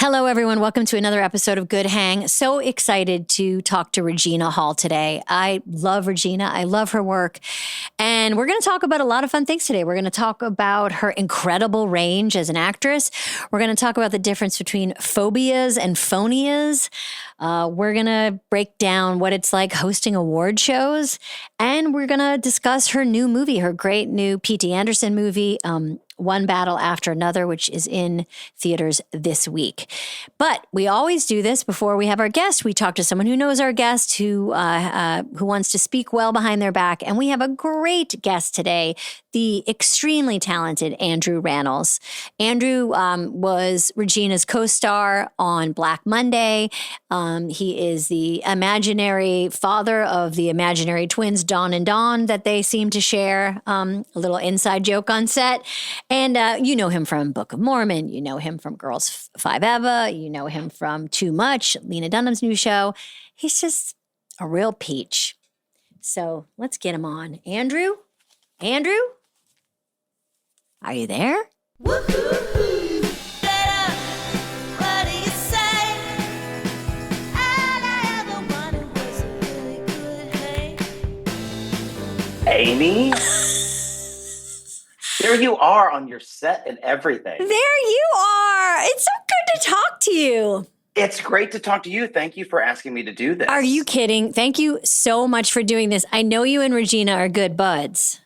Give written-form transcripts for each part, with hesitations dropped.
Hello, everyone. Welcome to another episode of Good Hang. So excited to talk to Regina Hall today. I love Regina. I love her work. And we're going to talk about a lot of fun things today. We're going to talk about her incredible range as an actress. We're going to talk about the difference between phobias and phonias. We're going to break down what it's like hosting award shows. And we're going to discuss her new movie, her great new P.T. Anderson movie, One Battle After Another, which is in theaters this week. But we always do this before we have our guest. We talk to someone who knows our guest, who wants to speak well behind their back. And we have a great guest today, the extremely talented Andrew Rannells. Andrew was Regina's co-star on Black Monday. He is the imaginary father of the imaginary twins, Dawn and Dawn, that they seem to share. A little inside joke on set. And you know him from Book of Mormon. You know him from Girls Five Eva. You know him from Too Much, Lena Dunham's new show. He's just a real peach. So let's get him on. Andrew? Andrew? Are you there? Woo-hoo-hoo. What do you say? I ever wanted was a really good hang. Amy? There you are on your set and everything. There you are. It's so good to talk to you. It's great to talk to you. Thank you for asking me to do this. Are you kidding? Thank you so much for doing this. I know you and Regina are good buds.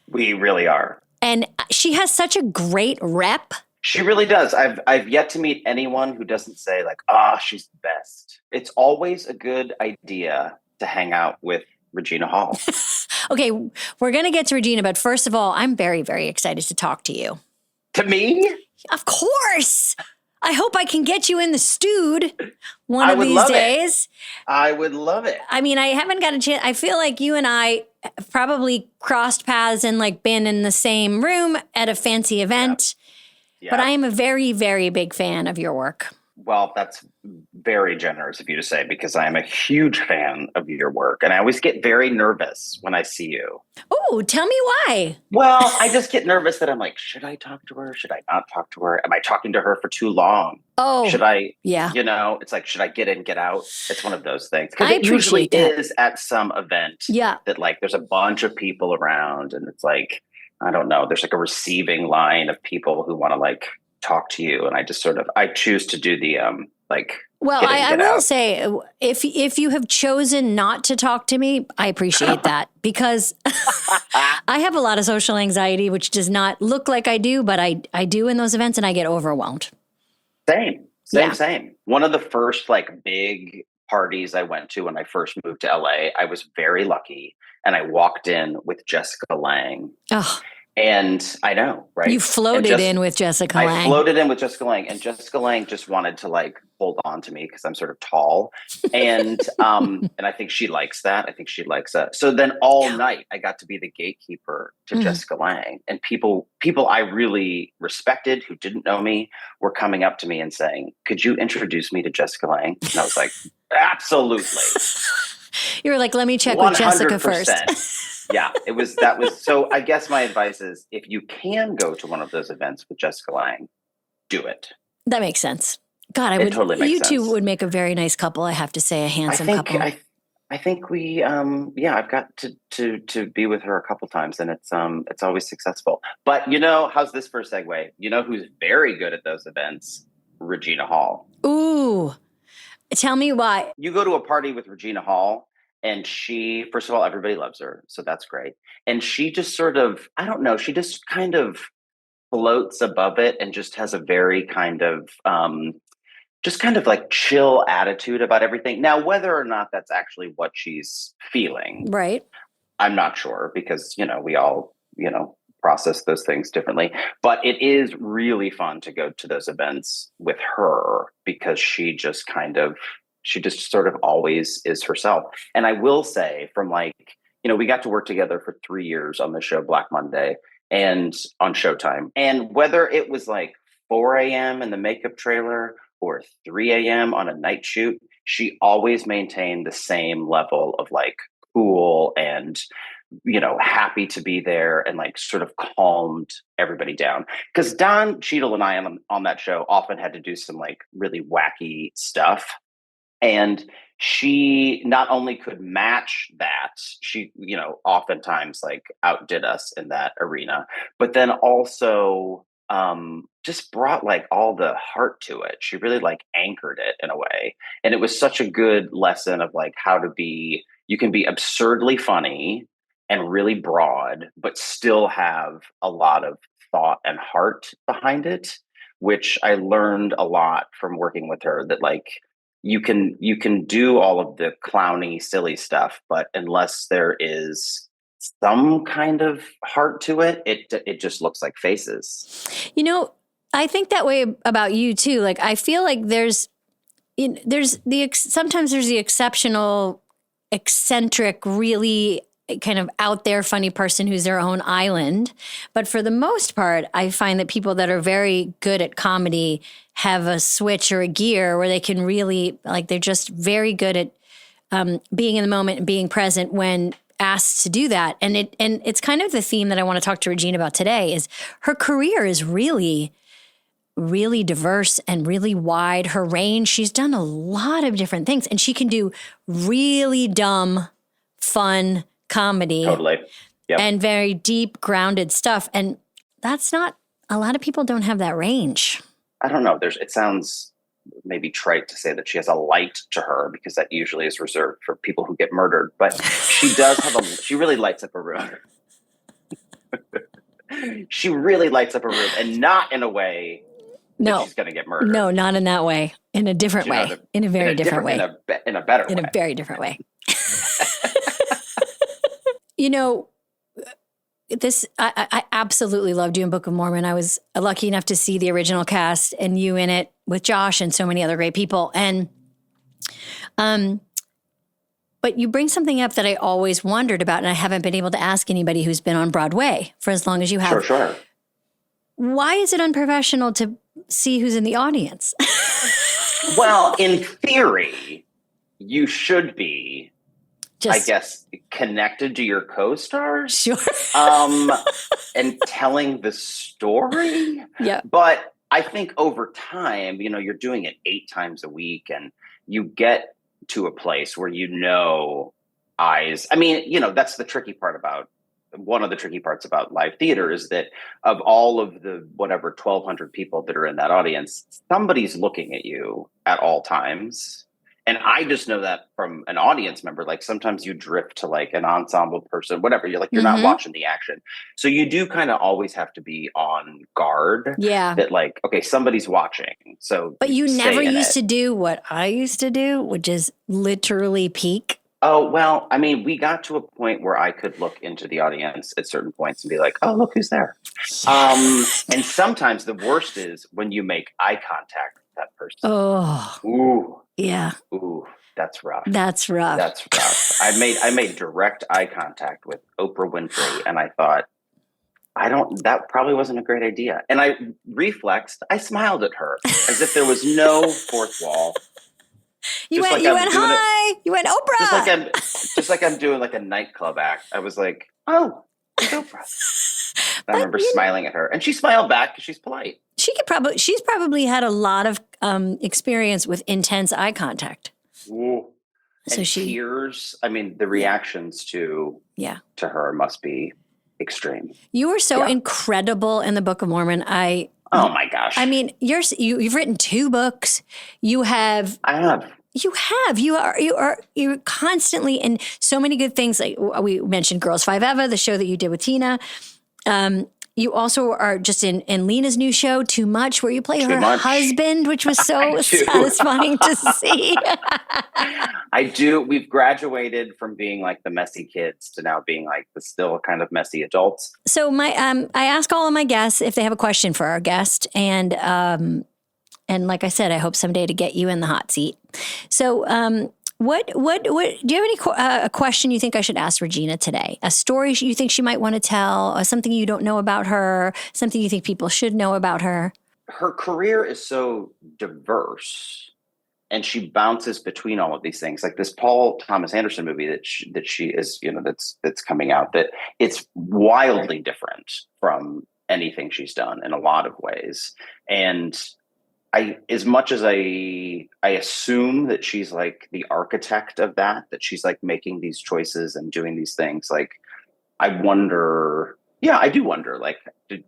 We really are. And she has such a great rep. She really does. I've yet to meet anyone who doesn't say like, she's the best. It's always a good idea to hang out with Regina Hall. Okay, we're going to get to Regina, but first of all, I'm very, very excited to talk to you. To me? Of course. I hope I can get you in the stewed one of these days. I would love it. I mean, I haven't got a chance. I feel like you and I have probably crossed paths and like been in the same room at a fancy event. Yeah. But I am a very, very big fan of your work. Well, that's very generous of you to say, because I am a huge fan of your work. And I always get very nervous when I see you. Oh, tell me why. Well, I just get nervous that I'm like, should I talk to her? Should I not talk to her? Am I talking to her for too long? Oh, should I? Yeah. You know, it's like, should I get in, get out? It's one of those things. Because I it usually appreciate that. is at some event. Yeah. That like there's a bunch of people around and it's like, I don't know, there's like a receiving line of people who want to like talk to you. And I just sort of, I choose to do the Well, I will say, if you have chosen not to talk to me, I appreciate that, because I have a lot of social anxiety, which does not look like I do, but I do in those events, and I get overwhelmed. Same. One of the first like big parties I went to when I first moved to LA, I was very lucky, and I walked in with Jessica Lange. Oh. And I know, right? You floated in with Jessica Lange. I floated in with Jessica Lange, and Jessica Lange just wanted to like hold on to me because I'm sort of tall, and and I think she likes that. I think she likes that. So then all night I got to be the gatekeeper to Jessica Lange, and people I really respected who didn't know me were coming up to me and saying, "Could you introduce me to Jessica Lange?" And I was like, "Absolutely." You were like, "Let me check with Jessica 100%. first." Yeah, that was, so I guess my advice is if you can go to one of those events with Jessica Lange, do it. That makes sense. God, Totally makes you sense. two would make a very nice couple. I have to say, a handsome couple. I think we, I've got to be with her a couple times, and it's always successful. But you know, how's this for a segue? You know who's very good at those events? Regina Hall. Ooh, tell me why. You go to a party with Regina Hall, and she, first of all, everybody loves her. So that's great. And she just sort of, I don't know, she just kind of floats above it and just has a very kind of, just kind of like chill attitude about everything. Now, whether or not that's actually what she's feeling, right? I'm not sure, because, you know, we all, you know, process those things differently. But it is really fun to go to those events with her, because she just sort of always is herself. And I will say, from like, you know, we got to work together for 3 years on the show Black Monday and on Showtime. And whether it was like 4 a.m. in the makeup trailer or 3 a.m. on a night shoot, she always maintained the same level of like cool and happy to be there and like sort of calmed everybody down. Because Don Cheadle and I on that show often had to do some like really wacky stuff. And she not only could match that, she, oftentimes like outdid us in that arena, but then also just brought like all the heart to it. She really like anchored it in a way. And it was such a good lesson of like you can be absurdly funny and really broad, but still have a lot of thought and heart behind it, which I learned a lot from working with her, that like, you can do all of the clowny, silly stuff, but unless there is some kind of heart to it, it just looks like faces. I think that way about you too. Like, I feel like sometimes there's the exceptional, eccentric, really kind of out there funny person who's their own island. But for the most part, I find that people that are very good at comedy have a switch or a gear where they can really, like, they're just very good at being in the moment and being present when asked to do that. And it's kind of the theme that I want to talk to Regina about today. Is her career is really, really diverse and really wide. Her range, she's done a lot of different things, and she can do really dumb, fun comedy. Totally. Yep. And very deep, grounded stuff. And that's not, a lot of people don't have that range. I don't know. It sounds maybe trite to say that she has a light to her, because that usually is reserved for people who get murdered. But she does she really lights up a room. She really lights up a room, and not in a way that she's going to get murdered. No, not in that way. In a different way. In a very different way. In a better way. In a very different way. I absolutely loved you in Book of Mormon. I was lucky enough to see the original cast and you in it with Josh and so many other great people. And, but you bring something up that I always wondered about, and I haven't been able to ask anybody who's been on Broadway for as long as you have. Sure. Why is it unprofessional to see who's in the audience? Well, in theory, you should be, I guess, connected to your co-stars. Sure. And telling the story. Yeah. But I think over time, you're doing it 8 times a week, and you get to a place where eyes. I mean, that's the tricky part about, one of the tricky parts about live theater is that of all of the 1,200 people that are in that audience, somebody's looking at you at all times. And I just know that from an audience member. Like, sometimes you drift to like an ensemble person, whatever. You're not watching the action. So you do kind of always have to be on guard. Yeah. That like, okay, somebody's watching. So, but you never used to do what I used to do, which is literally peek. Oh, well, I mean, we got to a point where I could look into the audience at certain points and be like, oh, look who's there. And sometimes the worst is when you make eye contact with that person. Oh. Ooh. Yeah. Ooh, that's rough. That's rough. I made direct eye contact with Oprah Winfrey, and I thought, that probably wasn't a great idea. And I reflexed, I smiled at her as if there was no fourth wall. You went hi. You went Oprah. Just like I'm doing like a nightclub act. I was like, oh, it's Oprah. I remember smiling at her, and she smiled back because she's polite. She's probably had a lot of experience with intense eye contact. Ooh. So tears. I mean, the reactions to her must be extreme. You were so incredible in the Book of Mormon. Oh my gosh. I mean, you've written 2 books. I have. You're constantly in so many good things. Like we mentioned Girls 5 Eva, the show that you did with Tina. You also are just in Lena's new show, Too Much, where you play her husband, which was so satisfying to see. I do. We've graduated from being like the messy kids to now being like the still kind of messy adults. So I ask all of my guests if they have a question for our guest, and like I said, I hope someday to get you in the hot seat. So, what do you have a question you think I should ask Regina today? A story you think she might want to tell, or something you don't know about her, something you think people should know about her? Her career is so diverse, and she bounces between all of these things, like this Paul Thomas Anderson movie that she is, that's coming out, that it's wildly different from anything she's done in a lot of ways. And as much as I assume that she's like the architect of that she's like making these choices and doing these things, like I do wonder, like,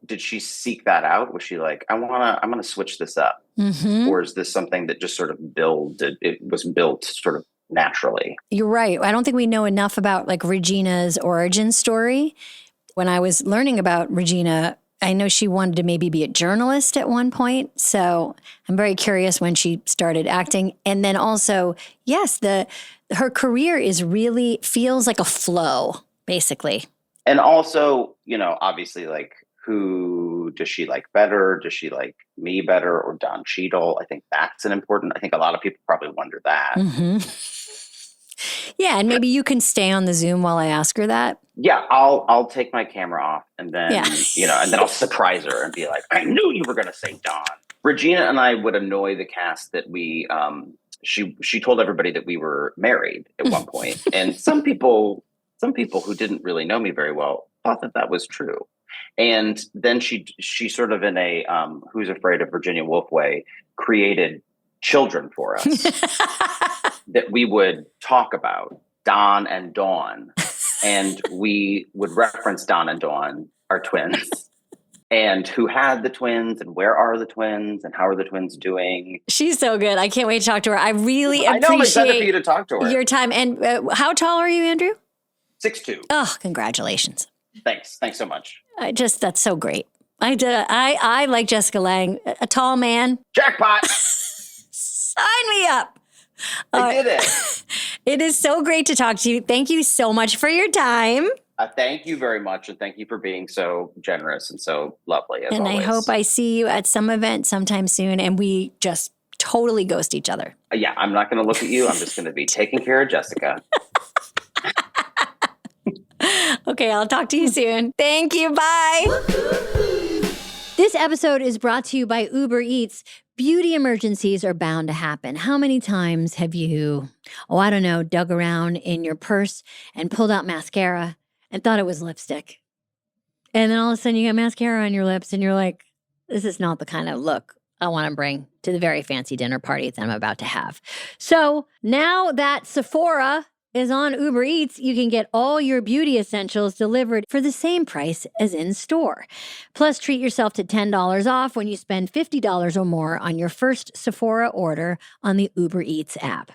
did she seek that out? Was she like, I'm going to switch this up? Mm-hmm. Or is this something that just sort of it was built sort of naturally? You're right. I don't think we know enough about like Regina's origin story. When I was learning about Regina, I know she wanted to maybe be a journalist at one point. So I'm very curious when she started acting. And then also, yes, her career feels like a flow, basically. And also, obviously, like, who does she like better? Does she like me better or Don Cheadle? I think that's I think a lot of people probably wonder that. Mm-hmm. Yeah, and maybe you can stay on the Zoom while I ask her that. Yeah, I'll take my camera off and then, and then I'll surprise her and be like, I knew you were going to say Don. Regina and I would annoy the cast that she told everybody that we were married at one point. And some people who didn't really know me very well thought that was true. And then she sort of in a Who's Afraid of Virginia Woolf way created children for us that we would talk about, Don and Dawn. And we would reference Don and Dawn, our twins, and who had the twins and where are the twins and how are the twins doing. She's so good. I can't wait to talk to her. I really I know, I'm excited for appreciate you to talk to her. your time. And how tall are you, Andrew? 6'2". Oh, congratulations. Thanks so much. That's so great. I like Jessica Lange, a tall man. Jackpot. Sign me up. I did it. It is so great to talk to you. Thank you so much for your time. Thank you very much. And thank you for being so generous and so lovely, as and always. I hope I see you at some event sometime soon and we just totally ghost each other. Yeah, I'm not going to look at you. I'm just going to be taking care of Jessica. Okay, I'll talk to you soon. Thank you. Bye. This episode is brought to you by Uber Eats. Beauty emergencies are bound to happen. How many times have you, dug around in your purse and pulled out mascara and thought it was lipstick? And then all of a sudden you got mascara on your lips and you're like, this is not the kind of look I want to bring to the very fancy dinner party that I'm about to have. So now that Sephora is on Uber Eats, you can get all your beauty essentials delivered for the same price as in store. Plus, treat yourself to $10 off when you spend $50 or more on your first Sephora order on the Uber Eats app.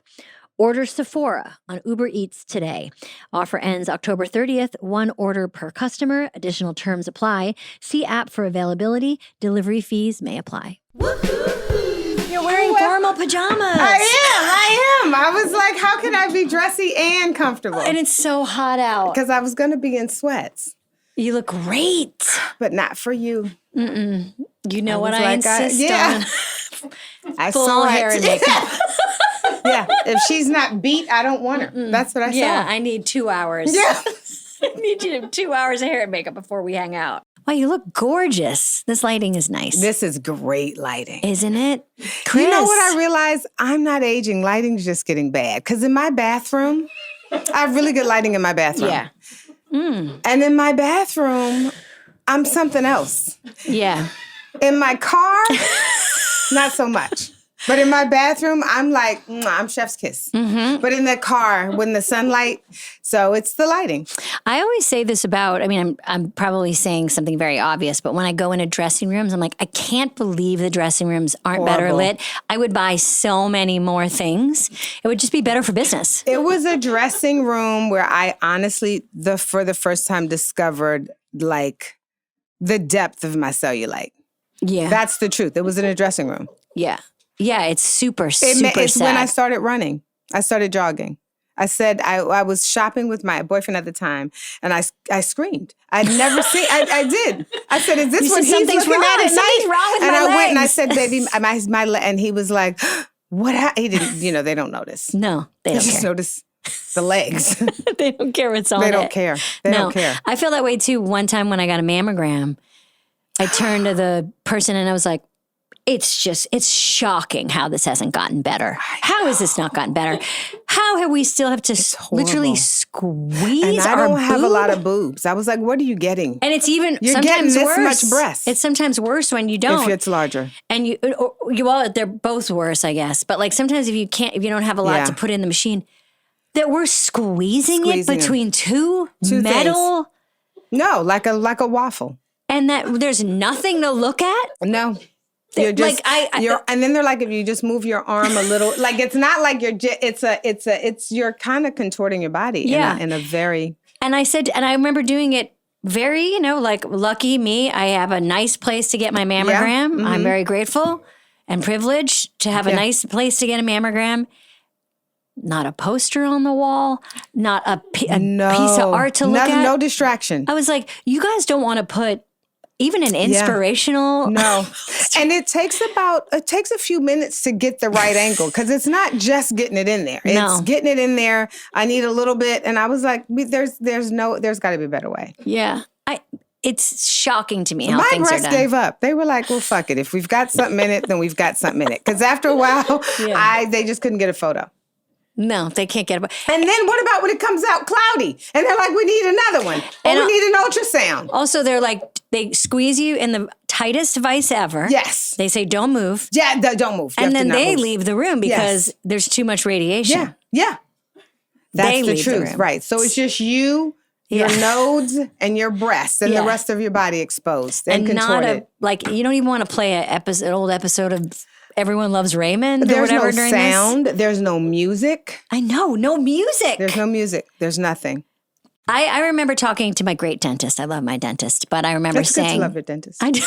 Order Sephora on Uber Eats today. Offer ends October 30th. One order per customer. Additional terms apply. See app for availability. Delivery fees may apply. You're wearing formal pajamas. I am. I was like, how can I be dressy and comfortable? And it's so hot out. Because I was going to be in sweats. You look great. But not for you. Mm-mm. You know what was I like, insist on. I full saw hair it. and makeup. Yeah. If she's not beat, I don't want her. That's what I Yeah, saw. I need 2 hours. Yeah. I need you to have 2 hours of hair and makeup before we hang out. Wow, you look gorgeous. This lighting is nice. This is great lighting. Isn't it? Chris. You know what I realized? I'm not aging. Lighting's just getting bad. Because in my bathroom, I have really good lighting in my bathroom. Yeah. And in my bathroom, I'm something else. Yeah. In my car, not so much. But in my bathroom, I'm like, I'm chef's kiss. Mm-hmm. But in the car, when the sunlight, so it's the lighting. I always say this about, I'm probably saying something very obvious, but when I go into dressing rooms, I'm like, I can't believe the dressing rooms aren't better Horrible. lit. I would buy so many more things. It would just be better for business. It was a dressing room where I honestly, for the first time, discovered like the depth of my cellulite. Yeah. That's the truth. It was in a dressing room. Yeah. Yeah, it's super It's sad. when I started running. I started jogging. I said I was shopping with my boyfriend at the time, and I screamed. I'd never seen. I did. I said, "Is this You what said, he's "Something's looking wrong. at at Something's night?" wrong with and my I went and I legs. said, "Baby, my," and he was like, "What?" He didn't. They don't notice. No, they They don't just care. notice the legs. They don't care what's on They it. don't care. They don't care. I feel that way too. One time when I got a mammogram, I turned to the person and I was like, it's shocking how this hasn't gotten better. How has this not gotten better? How have we still have to literally squeeze And I our don't have a boob? lot of boobs. I was like, what are you getting? And it's even You're sometimes getting this worse. much breast. It's sometimes worse when you don't. If it's larger. And you all, they're both worse, I guess. But like sometimes if you don't have a lot Yeah. to put in the machine, that we're squeezing it Squeezing 'em. between two Two metal, No, like a waffle. and that there's nothing to look at. No. You're just, and then they're like, if you just move your arm a little, like it's not like you're kind of contorting your body in a very. And I said, and I remember doing it very, like lucky me. I have a nice place to get my mammogram. Mm-hmm. I'm very grateful and privileged to have a nice place to get a mammogram. Not a poster on the wall, not a piece of art to look at. No distraction. I was like, you guys don't want to put even an inspirational. No. And it takes a few minutes to get the right angle because it's not just getting it in there. It's getting it in there. I need a little bit. And I was like, there's got to be a better way. Yeah. It's shocking to me how My things are breasts done. gave up. They were like, well, fuck it. If we've got something in it, then we've got something in it. Because after a while, they just couldn't get a photo. No, they can't get it. And then what about when it comes out cloudy? And they're like, we need another one. Or we need an ultrasound. Also, they're like, they squeeze you in the tightest vice ever. Yes. They say, don't move. Yeah, don't move. You And have to then not they move. leave the room because there's too much radiation. Yeah. That's They the leave the truth, room. right? So it's just you, your nodes, and your breasts, and the rest of your body exposed and contorted. You don't even want to play an old episode of Everyone Loves Raymond or There's whatever no during sound. this. There's no music. I know, no music. There's no music. There's nothing. I remember talking to my great dentist. I love my dentist, but I remember It's good saying, to love your dentist. I do.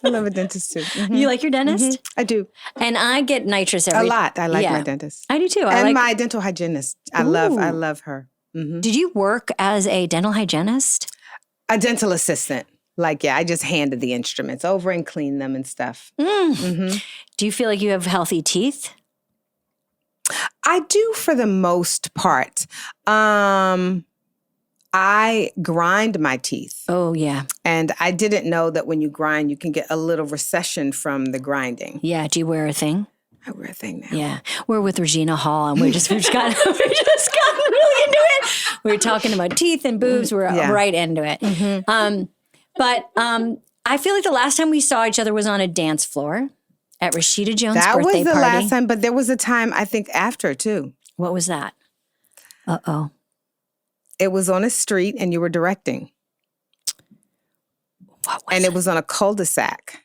I love a dentist too. Mhm. You like your dentist? I do. And I get nitrous A every lot. I like yeah. my dentist. I do too. And my dental hygienist. I love her. Mhm. Did you work as a dental hygienist? A dental assistant. I just handed the instruments over and cleaned them and stuff. Do you feel like you have healthy teeth? I do for the most part. I grind my teeth. Oh, yeah. And I didn't know that when you grind, you can get a little recession from the grinding. Yeah. Do you wear a thing? I wear a thing now. Yeah. We're with Regina Hall and we've just gotten really into it. We're talking about teeth and boobs. We're right into it. But I feel like the last time we saw each other was on a dance floor at Rashida Jones' That birthday was the party. last time, but there was a time, I think, after too. What was that? Uh-oh. It was on a street and you were directing. What was And it was on a cul-de-sac.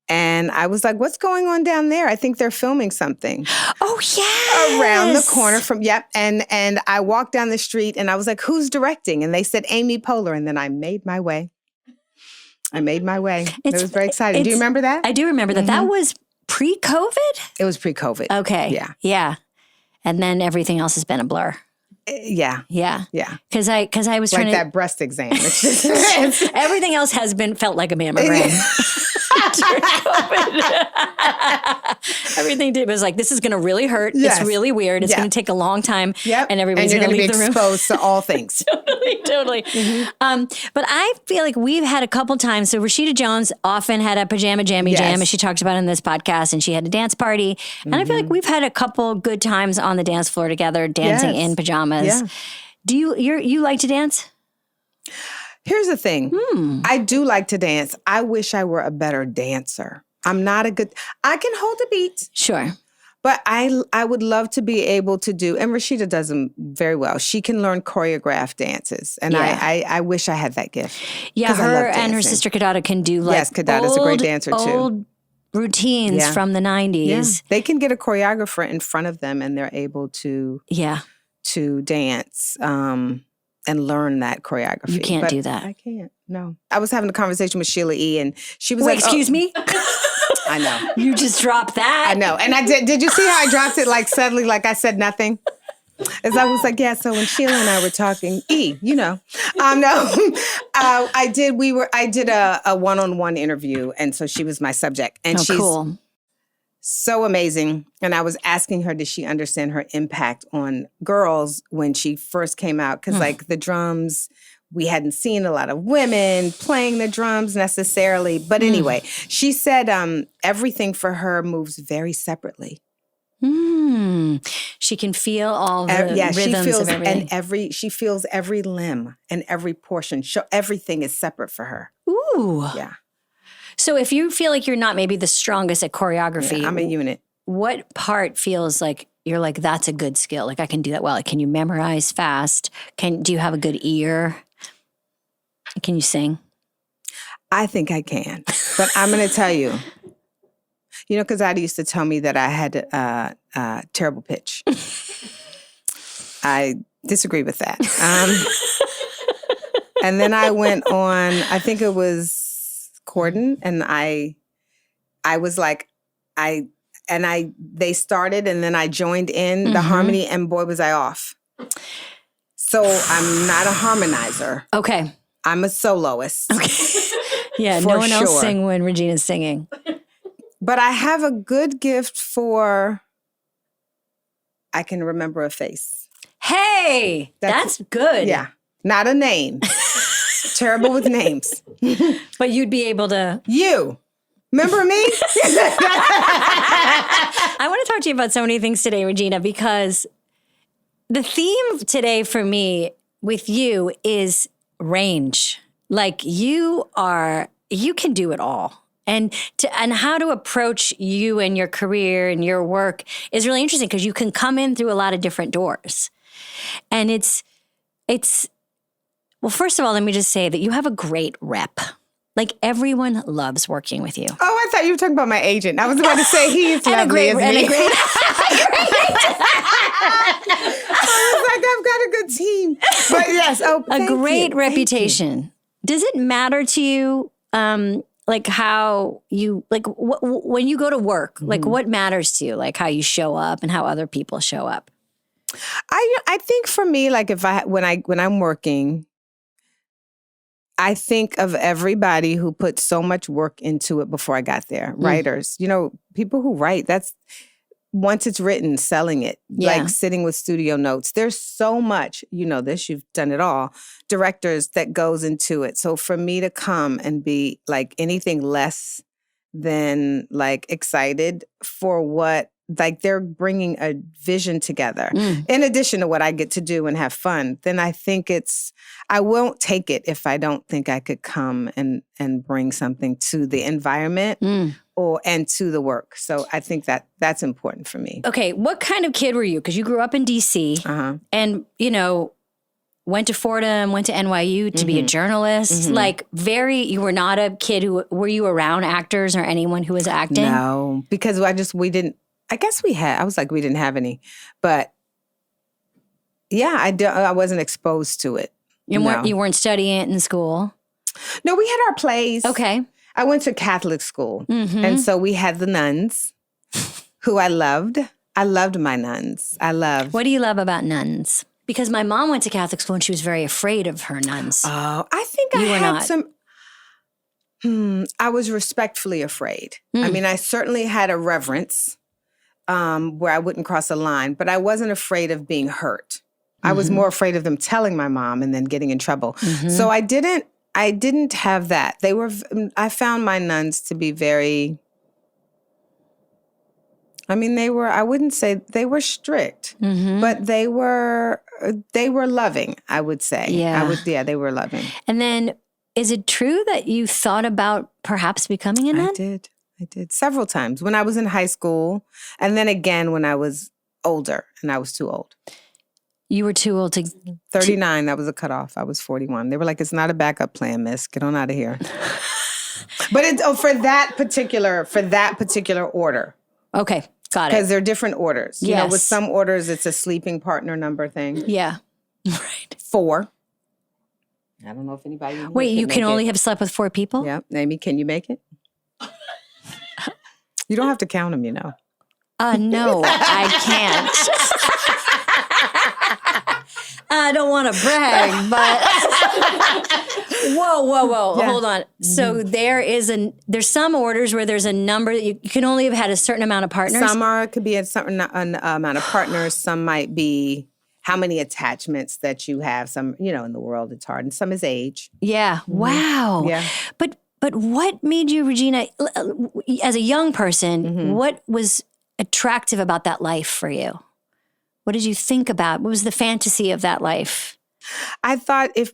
And I was like, what's going on down there? I think they're filming something. Oh, yeah. Around the corner from, And I walked down the street and I was like, who's directing? And they said, Amy Poehler. And then I made my way. It was very exciting. Do you remember that? I do remember that. That was pre-COVID? It was pre-COVID. Okay. Yeah. Yeah. And then everything else has been a blur. Yeah. Yeah. Yeah. Because I was Like trying that breast exam. It's just, everything else has felt like a mammogram. During COVID. Everything was like, this is going to really hurt. Yes. It's really weird. It's Yeah. going to take a long time. Yep. And everybody's you're going to be leave the room. exposed to all things. Totally. But I feel like we've had a couple times. So Rashida Jones often had a pajama jammy jam, as she talked about in this podcast, and she had a dance party. And I feel like we've had a couple good times on the dance floor together, dancing in pajamas. Yeah. Do you like to dance? Here's the thing. I do like to dance. I wish I were a better dancer. I'm not a good, I can hold a beat. Sure. But I would love to be able to do, and Rashida does them very well. She can learn choreographed dances. And I wish I had that gift. Yeah, 'Cause I love her and her dancing. sister Kadada can do like Yes, Kadada's a great dancer too. old routines from the 90s. They can get a choreographer in front of them and they're able to Yeah. dance and learn that choreography. You can't But do that. I can't. No. I was having a conversation with Sheila E. and she was Wait, like, excuse me? I know. You just dropped that. I know. And I did you see how I dropped it like suddenly, like I said nothing? As I was like, yeah, so when Sheila and I were talking, no. I did a one-on-one interview. And so she was my subject. And she's cool. so amazing. And I was asking her, did she understand her impact on girls when she first came out? Because like the drums we hadn't seen a lot of women playing the drums necessarily. But anyway, she said everything for her moves very separately. She can feel all the rhythms she feels, of everything. and she feels every limb and every portion. Everything is separate for her. Ooh. Yeah. So if you feel like you're not maybe the strongest at choreography, I'm a unit. What part feels like you're like, that's a good skill? Like I can do that well. Like, can you memorize fast? Do you have a good ear? Can you sing? I think I can, but I'm going to tell you, because Ida used to tell me that I had terrible pitch. I disagree with that. And then I went on, I think it was Corden, and I was like, they started, and then I joined in the harmony, and boy, was I off. So I'm not a harmonizer. Okay. I'm a soloist. Okay. Yeah, no one else sing when Regina's singing. But I have a good gift for, I can remember a face. Hey, that's good. Yeah. Not a name. Terrible with names. But you'd be able to. You. Remember me? I want to talk to you about so many things today, Regina, because the theme today for me with you is range. Like you can do it all. And how to approach you and your career and your work is really interesting because you can come in through a lot of different doors. And it's well, first of all, let me just say that you have a great rep. Like everyone loves working with you. Oh, I thought you were talking about my agent. I was about to say he's lovely, isn't he? I was like, I've got a good team. But yes, a great reputation. Does it matter to you, like how you, like when you go to work, like what matters to you? Like how you show up and how other people show up? I think for me, like when I'm working, I think of everybody who put so much work into it before I got there. Writers, people who write, that's once it's written, selling it, like sitting with studio notes. There's so much, this, you've done it all, directors that goes into it. So for me to come and be like anything less than like excited for what, like they're bringing a vision together in addition to what I get to do and have fun, then I think I won't take it if I don't think I could come and bring something to the environment and to the work. So I think that's important for me. Okay. What kind of kid were you? Because you grew up in DC and, went to Fordham, went to NYU to be a journalist. Like you were not a kid were you around actors or anyone who was acting? No, because we didn't have any, but yeah, I wasn't exposed to it. You weren't studying it in school? No, we had our plays. Okay. I went to Catholic school. And so we had the nuns who I loved. I loved my nuns. What do you love about nuns? Because my mom went to Catholic school and she was very afraid of her nuns. Oh, I think I had some. I was respectfully afraid. I mean, I certainly had a reverence where I wouldn't cross a line, but I wasn't afraid of being hurt. I was more afraid of them telling my mom and then getting in trouble. So I didn't have that. I found my nuns to be very, I wouldn't say they were strict, but they were loving, I would say. Yeah. They were loving. And then is it true that you thought about perhaps becoming a nun? I did several times when I was in high school, and then again when I was older, and I was too old. You were too old to 39. That was a cutoff. I was 41. They were like, "It's not a backup plan, miss. Get on out of here." But for that particular order. Okay, got it. Because they're different orders. You know, with some orders, it's a sleeping partner number thing. Yeah, right. 4. I don't know if anybody. Wait, you can only have slept with 4 people? Yeah, Amy, can you make it? You don't have to count them, No, I can't. I don't want to brag, but whoa, hold on. So there's some orders where there's a number that you can only have had a certain amount of partners. Some could be a certain amount of partners. Some might be how many attachments that you have. Some, in the world it's hard, and some is age. Yeah. Wow. Yeah. But what made you, Regina, as a young person, what was attractive about that life for you? What did you think about? What was the fantasy of that life? I thought if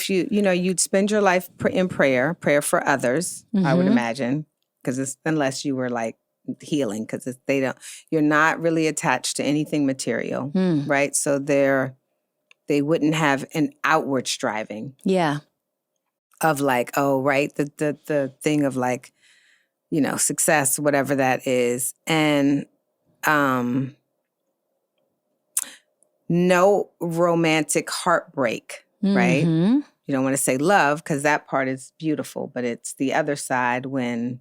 you, you'd spend your life in prayer for others, I would imagine, because unless you were like healing, because you're not really attached to anything material, right? So they wouldn't have an outward striving. Yeah. Of like, oh, right, the thing of like, success, whatever that is. And no romantic heartbreak, right? You don't want to say love because that part is beautiful, but it's the other side when,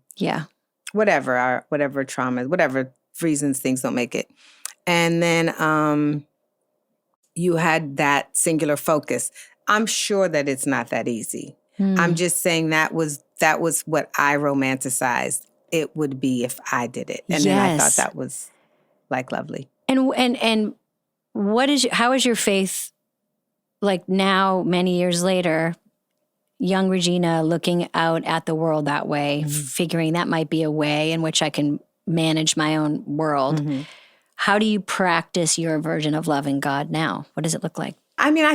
whatever trauma, whatever reasons things don't make it. And then you had that singular focus. I'm sure that it's not that easy. I'm just saying that was what I romanticized it would be if I did it. And then I thought that was like lovely. And how is your faith like now, many years later, young Regina looking out at the world that way, figuring that might be a way in which I can manage my own world. How do you practice your version of loving God now? What does it look like? I mean,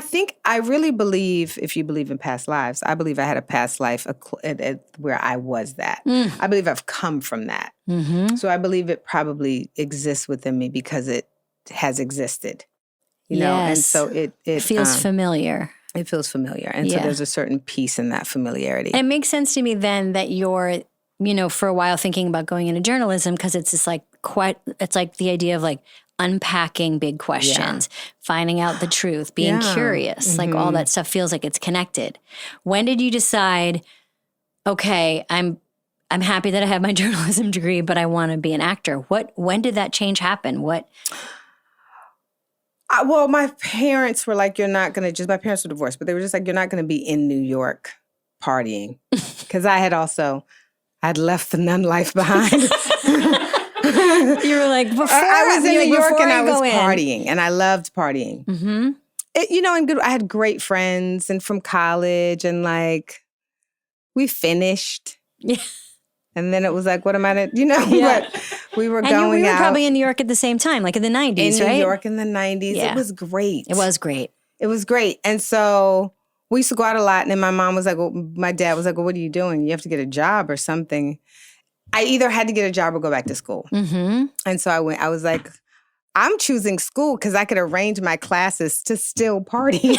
I really believe, if you believe in past lives, I believe I had a past life where I was that. I believe I've come from that. So I believe it probably exists within me because it has existed, you know? And so it feels familiar. It feels familiar. And so there's a certain peace in that familiarity. And it makes sense to me then that you're, for a while thinking about going into journalism, because it's just like it's like the idea of like unpacking big questions, finding out the truth, being curious, like all that stuff feels like it's connected. When did you decide, okay, I'm happy that I have my journalism degree, but I want to be an actor? When did that change happen? Well, my parents were like, my parents were divorced, but they were just like, you're not going to be in New York partying. Because I'd left the nun life behind. You were like, before I was in New York and I was partying, and I loved partying. I had great friends and from college, and like we finished. Yeah. And then it was like, what am I but we were going out. Probably in New York at the same time, like in the 90s, right? In New York in the 90s. Yeah. It was great. It was great. It was great. And so we used to go out a lot. And then my dad was like, well, what are you doing? You have to get a job or something. I either had to get a job or go back to school. And so I was like, I'm choosing school because I could arrange my classes to still party.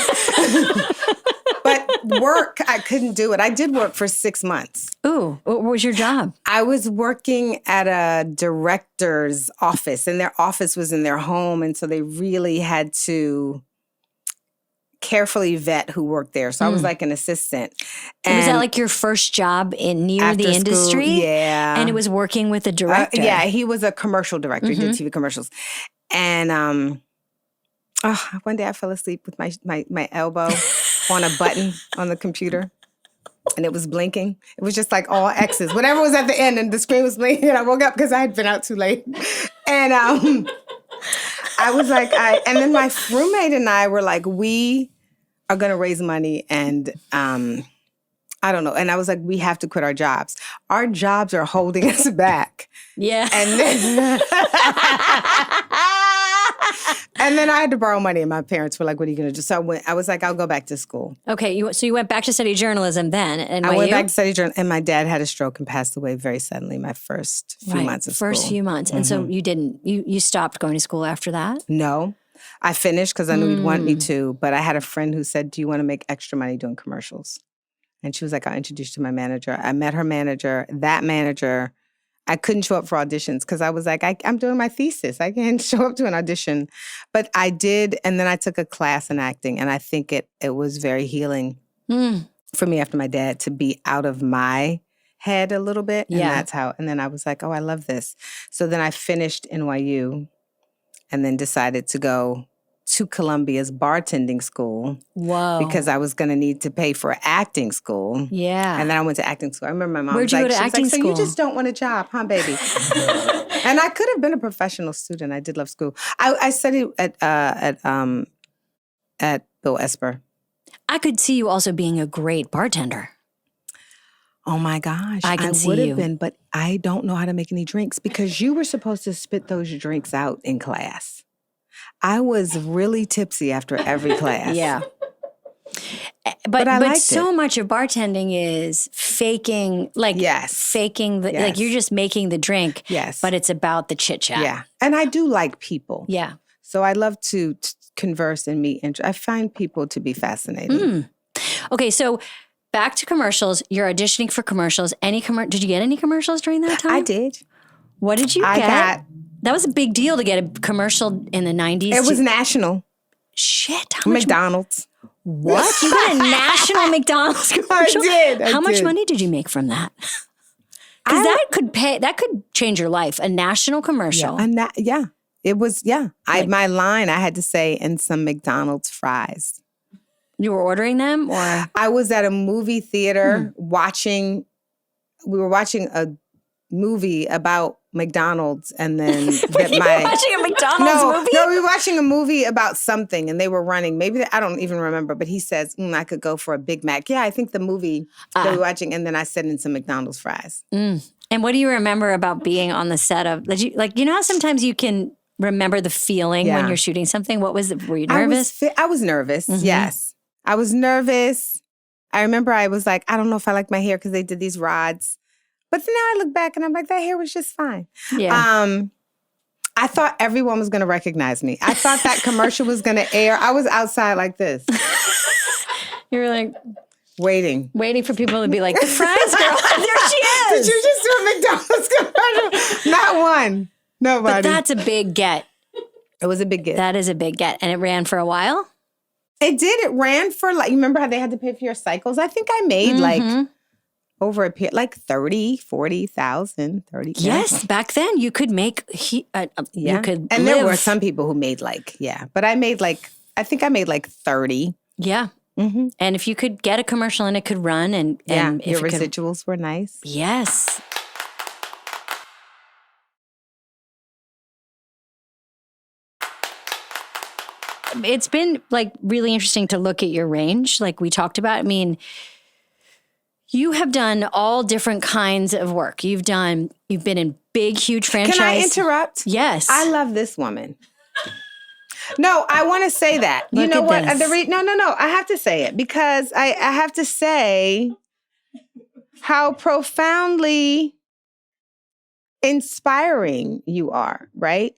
But work, I couldn't do it. I did work for 6 months. Ooh, what was your job? I was working at a director's office, and their office was in their home. And so they really had to carefully vet who worked there. So I was like an assistant. And was that like your first job near the industry? School, yeah. And it was working with a director? Yeah, he was a commercial director. He did TV commercials. And one day I fell asleep with my elbow on a button on the computer. And it was blinking. It was just like all X's. Whatever was at the end, and the screen was blinking. And I woke up because I had been out too late. And I was like, and then my roommate and I were like, we are going to raise money, and I don't know. And I was like, we have to quit our jobs. Our jobs are holding us back. Yeah. And then and then I had to borrow money, and my parents were like, what are you going to do? So I was like, I'll go back to school. Okay. So you went back to study journalism then? And I went back to study journalism, and my dad had a stroke and passed away very suddenly my first few months of school. First few months. And so you stopped going to school after that? No. I finished because I knew he'd want me to, but I had a friend who said, do you want to make extra money doing commercials? And she was like, I'll introduce you to my manager. I met her manager. That manager, I couldn't show up for auditions because I was like, I'm doing my thesis. I can't show up to an audition. But I did, and then I took a class in acting, and I think it was very healing for me after my dad to be out of my head a little bit. And and then I was like, oh, I love this. So then I finished NYU and then decided to go to Columbia's bartending school Whoa. because I was going to need to pay for acting school. Yeah. And then I went to acting school. I remember my mom Where'd was you like, go to she was acting like, so school? you just don't want a job, huh, baby? And I could have been a professional student. I did love school. I studied at Bill Esper. I could see you also being a great bartender. Oh my gosh. I can see would you. have been, but I don't know how to make any drinks because you were supposed to spit those drinks out in class. I was really tipsy after every class. Yeah. But I liked so it. much of bartending is faking, like faking the, like Yes. you're just making the drink, Yes. but it's about the chit chat. Yeah. And I do like people. Yeah. So I love to converse and meet. I find people to be fascinating. Okay. So back to commercials. You're auditioning for commercials. Did you get any commercials during that time? I did. What did you I get? got, That was a big deal to get a commercial in the 90s. it was national. Shit. How much? McDonald's. What? You got a national McDonald's commercial? did. I How much did. money did you make from that? Because that could change your life. A national commercial. Yeah. It was, my line, I had to say, and some McDonald's fries. You were ordering them, or I was at a movie theater we were watching a movie about McDonald's and then watching a McDonald's movie? No, we were watching a movie about something and they were running. Maybe, I don't even remember, but he says, I could go for a Big Mac. Yeah, I think the movie that we were watching, and then I said in some McDonald's fries. And what do you remember about being on the set of, you know how sometimes you can remember the feeling when you're shooting something? Were you nervous? I was nervous, yes. I was nervous. I remember I was like, I don't know if I like my hair because they did these rods. But then now I look back and I'm like, that hair was just fine. Yeah. I thought everyone was going to recognize me. I thought that commercial was going to air. I was outside like this. You were like waiting for people to be like, the fries girl, there she is. Did you just do a McDonald's commercial? Not one. Nobody. But that's a big get. It was a big get. That is a big get. And it ran for a while? It did. It ran for you remember how they had to pay for your cycles? I think I made over a period, like 30, 40,000, 30. Yes. Back then you could make, you could And there were some people who made but I made I think I made 30. Yeah. Mm-hmm. And if you could get a commercial and it could run and if your it could, residuals were nice. yes. It's been really interesting to look at your range, like we talked about. I mean, you have done all different kinds of work. You've been in big, huge franchises. Can I interrupt? Yes. I love this woman. No, I want to say that. You Look know at what? this. No. I have to say it because I have to say how profoundly inspiring you are, right?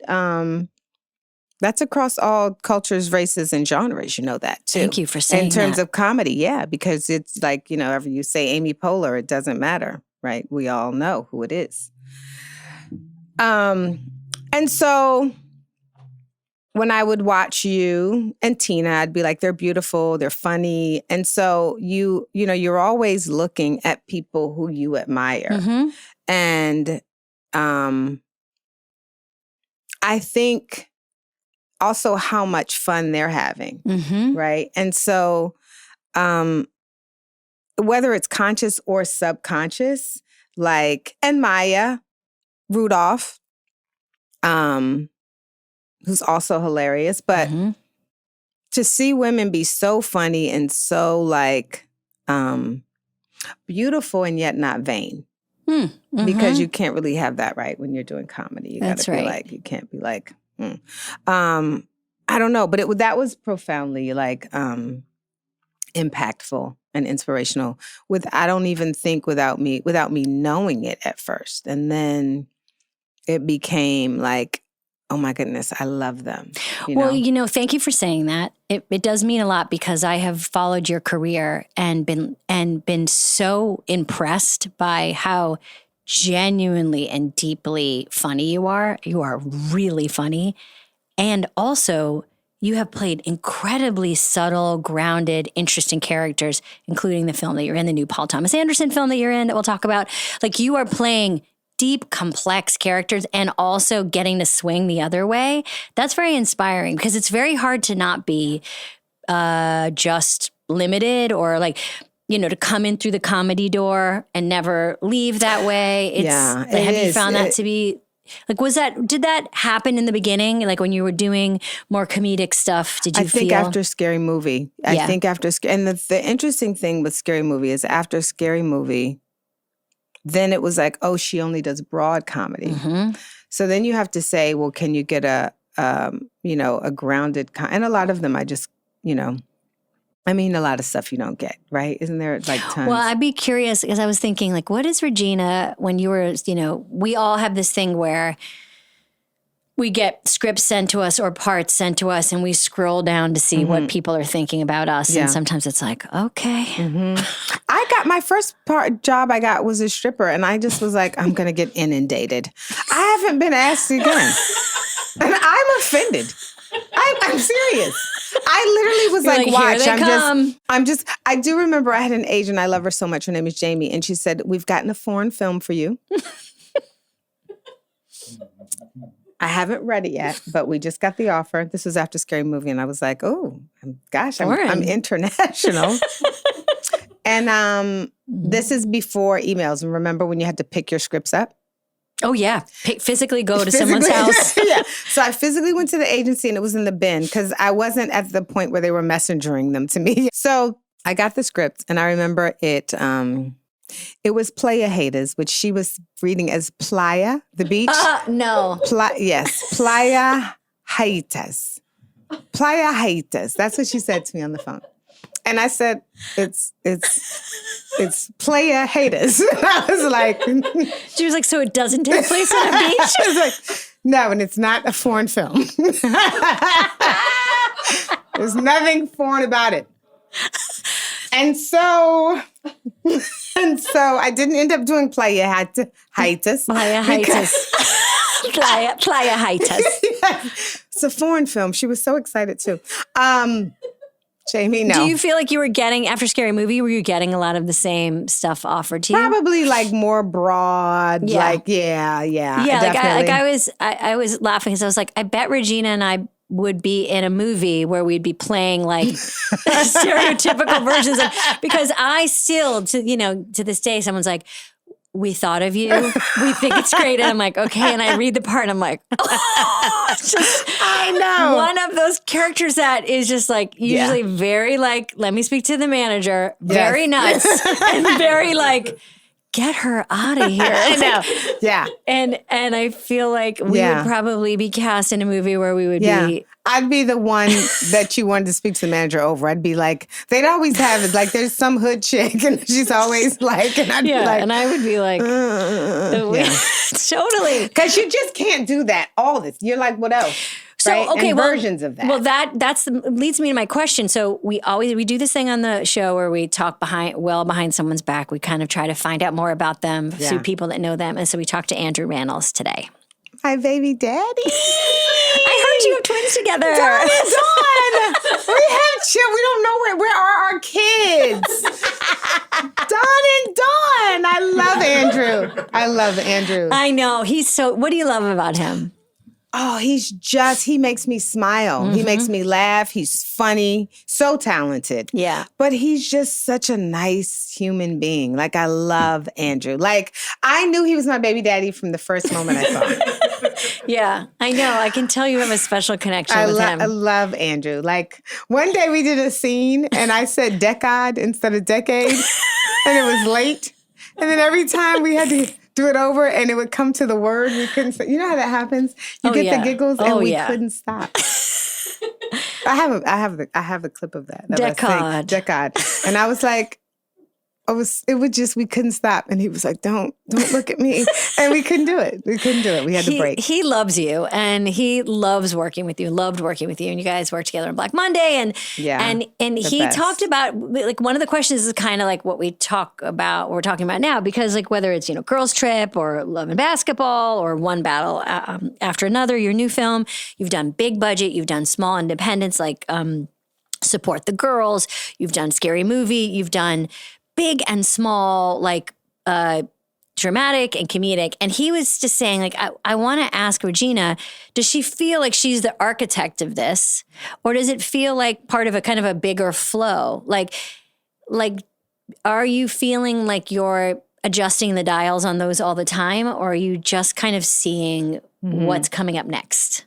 That's across all cultures, races, and genres. You know that too. Thank you for saying that. In terms of comedy, yeah, because it's whenever you say Amy Poehler, it doesn't matter, right? We all know who it is. And so when I would watch you and Tina, I'd be like, they're beautiful, they're funny. And so you're always looking at people who you admire. Mm-hmm. And I think also how much fun they're having, right? And so whether it's conscious or subconscious, and Maya Rudolph, who's also hilarious, but to see women be so funny and so beautiful and yet not vain. Because you can't really have that right when you're doing comedy. You gotta be you can't be I don't know, but that was profoundly impactful and inspirational. I don't even think without me knowing it at first, and then it became oh my goodness, I love them. Thank you for saying that. It does mean a lot because I have followed your career and been so impressed by how genuinely and deeply funny you are. You are really funny. And also, you have played incredibly subtle, grounded, interesting characters, including the film that you're in, the new Paul Thomas Anderson film that you're in that we'll talk about. You are playing deep, complex characters and also getting to swing the other way. That's very inspiring because it's very hard to not be just limited or like, you know, to come in through the comedy door and never leave that way. It's, Yeah, like, have you found that to be like, did that happen in the beginning? Like when you were doing more comedic stuff, did you feel? I think after Scary Movie. I think after, and the interesting thing with Scary Movie is after Scary Movie, then it was like, oh, she only does broad comedy. Mm-hmm. So then you have to say, well, can you get a grounded, and a lot of them I just, you know, I mean, a lot of stuff you don't get, right? Isn't there like tons? Well, I'd be curious because I was thinking, like, what is Regina when you were, you know, we all have this thing where we get scripts sent to us or parts sent to us and we scroll down to see what people are thinking about us. Yeah. And sometimes it's like, okay. I got my first job I got was a stripper, and I just was like, I'm going to get inundated. I haven't been asked again. And I'm offended. I'm serious. I literally was You're like, like, watch, here they come. I do remember I had an agent, I love her so much, her name is Jamie, and she said, we've gotten a foreign film for you. I haven't read it yet, but we just got the offer. This was after Scary Movie, and I was like, oh, gosh, I'm international. And this is before emails. And remember when you had to pick your scripts up? Oh, yeah. Physically go to someone's house. Yeah. So I physically went to the agency and it was in the bin because I wasn't at the point where they were messengering them to me. So I got the script and I remember it was Playa Haters, which she was reading as Playa, the beach. No. Yes. Playa Haters. Playa Haters. That's what she said to me on the phone. And I said, it's Playa Haters. I was like, She was like, so it doesn't take place on a beach? I was like, no, and it's not a foreign film. There's nothing foreign about it. And so I didn't end up doing Playa Haters. Playa Haters. Playa Haters. It's a foreign film. She was so excited too. Jamie, no. Do you feel like you were getting, after Scary Movie, were you getting a lot of the same stuff offered to you? Probably like more broad, Yeah. like, yeah, Like definitely. I was laughing because I was like, I bet Regina and I would be in a movie where we'd be playing like stereotypical versions of, because I still, to this day, someone's like, we thought of you. We think it's great. And I'm like, okay. And I read the part and I'm like, oh, it's just I know. one of those characters that is just like usually very like, let me speak to the manager, very nuts, and very like, get her out of here. I know. Yeah. And I feel like we would probably be cast in a movie where we would be. I'd be the one that you wanted to speak to the manager over. I'd be like, they'd always have it. Like, there's some hood chick, and she's always like, and I'd be like, and I would be like, totally. Because you just can't do that. All this. You're like, what else? So, right? okay, and versions of that. Well, that's leads me to my question. So we do this thing on the show where we talk behind someone's back. We kind of try to find out more about them through people that know them. And so we talked to Andrew Rannells today. Hi, baby daddy. I heard you have twins together. Dawn. We have we don't know where are our kids. Dawn and Dawn. I love Andrew. I know. What do you love about him? Oh, he makes me smile. He makes me laugh. He's funny, so talented. Yeah. But he's just such a nice human being. Like, I love Andrew. Like, I knew he was my baby daddy from the first moment I saw him. Yeah, I know. I can tell you have a special connection with him. I love Andrew. Like, one day we did a scene and I said decade instead of decade, and it was late. And then every time we had to do it over and it would come to the word we couldn't say. You know how that happens? You get the giggles and we couldn't stop. I have the clip of that. Decade. And I was like, we couldn't stop. And he was like, don't look at me. And we couldn't do it. We had to break. He loves you and he loves working with you, loved working with you. And you guys worked together on Black Monday. And he best. talked about, like, one of the questions is kind of like what we're talking about now, because like whether it's, Girls Trip or Love and Basketball or One Battle After Another, your new film, you've done big budget, you've done small independents like Support the Girls, you've done Scary Movie, you've done big and small, like dramatic and comedic. And he was just saying, like, I want to ask Regina, does she feel like she's the architect of this? Or does it feel like part of a kind of a bigger flow? Like, are you feeling like you're adjusting the dials on those all the time? Or are you just kind of seeing what's coming up next?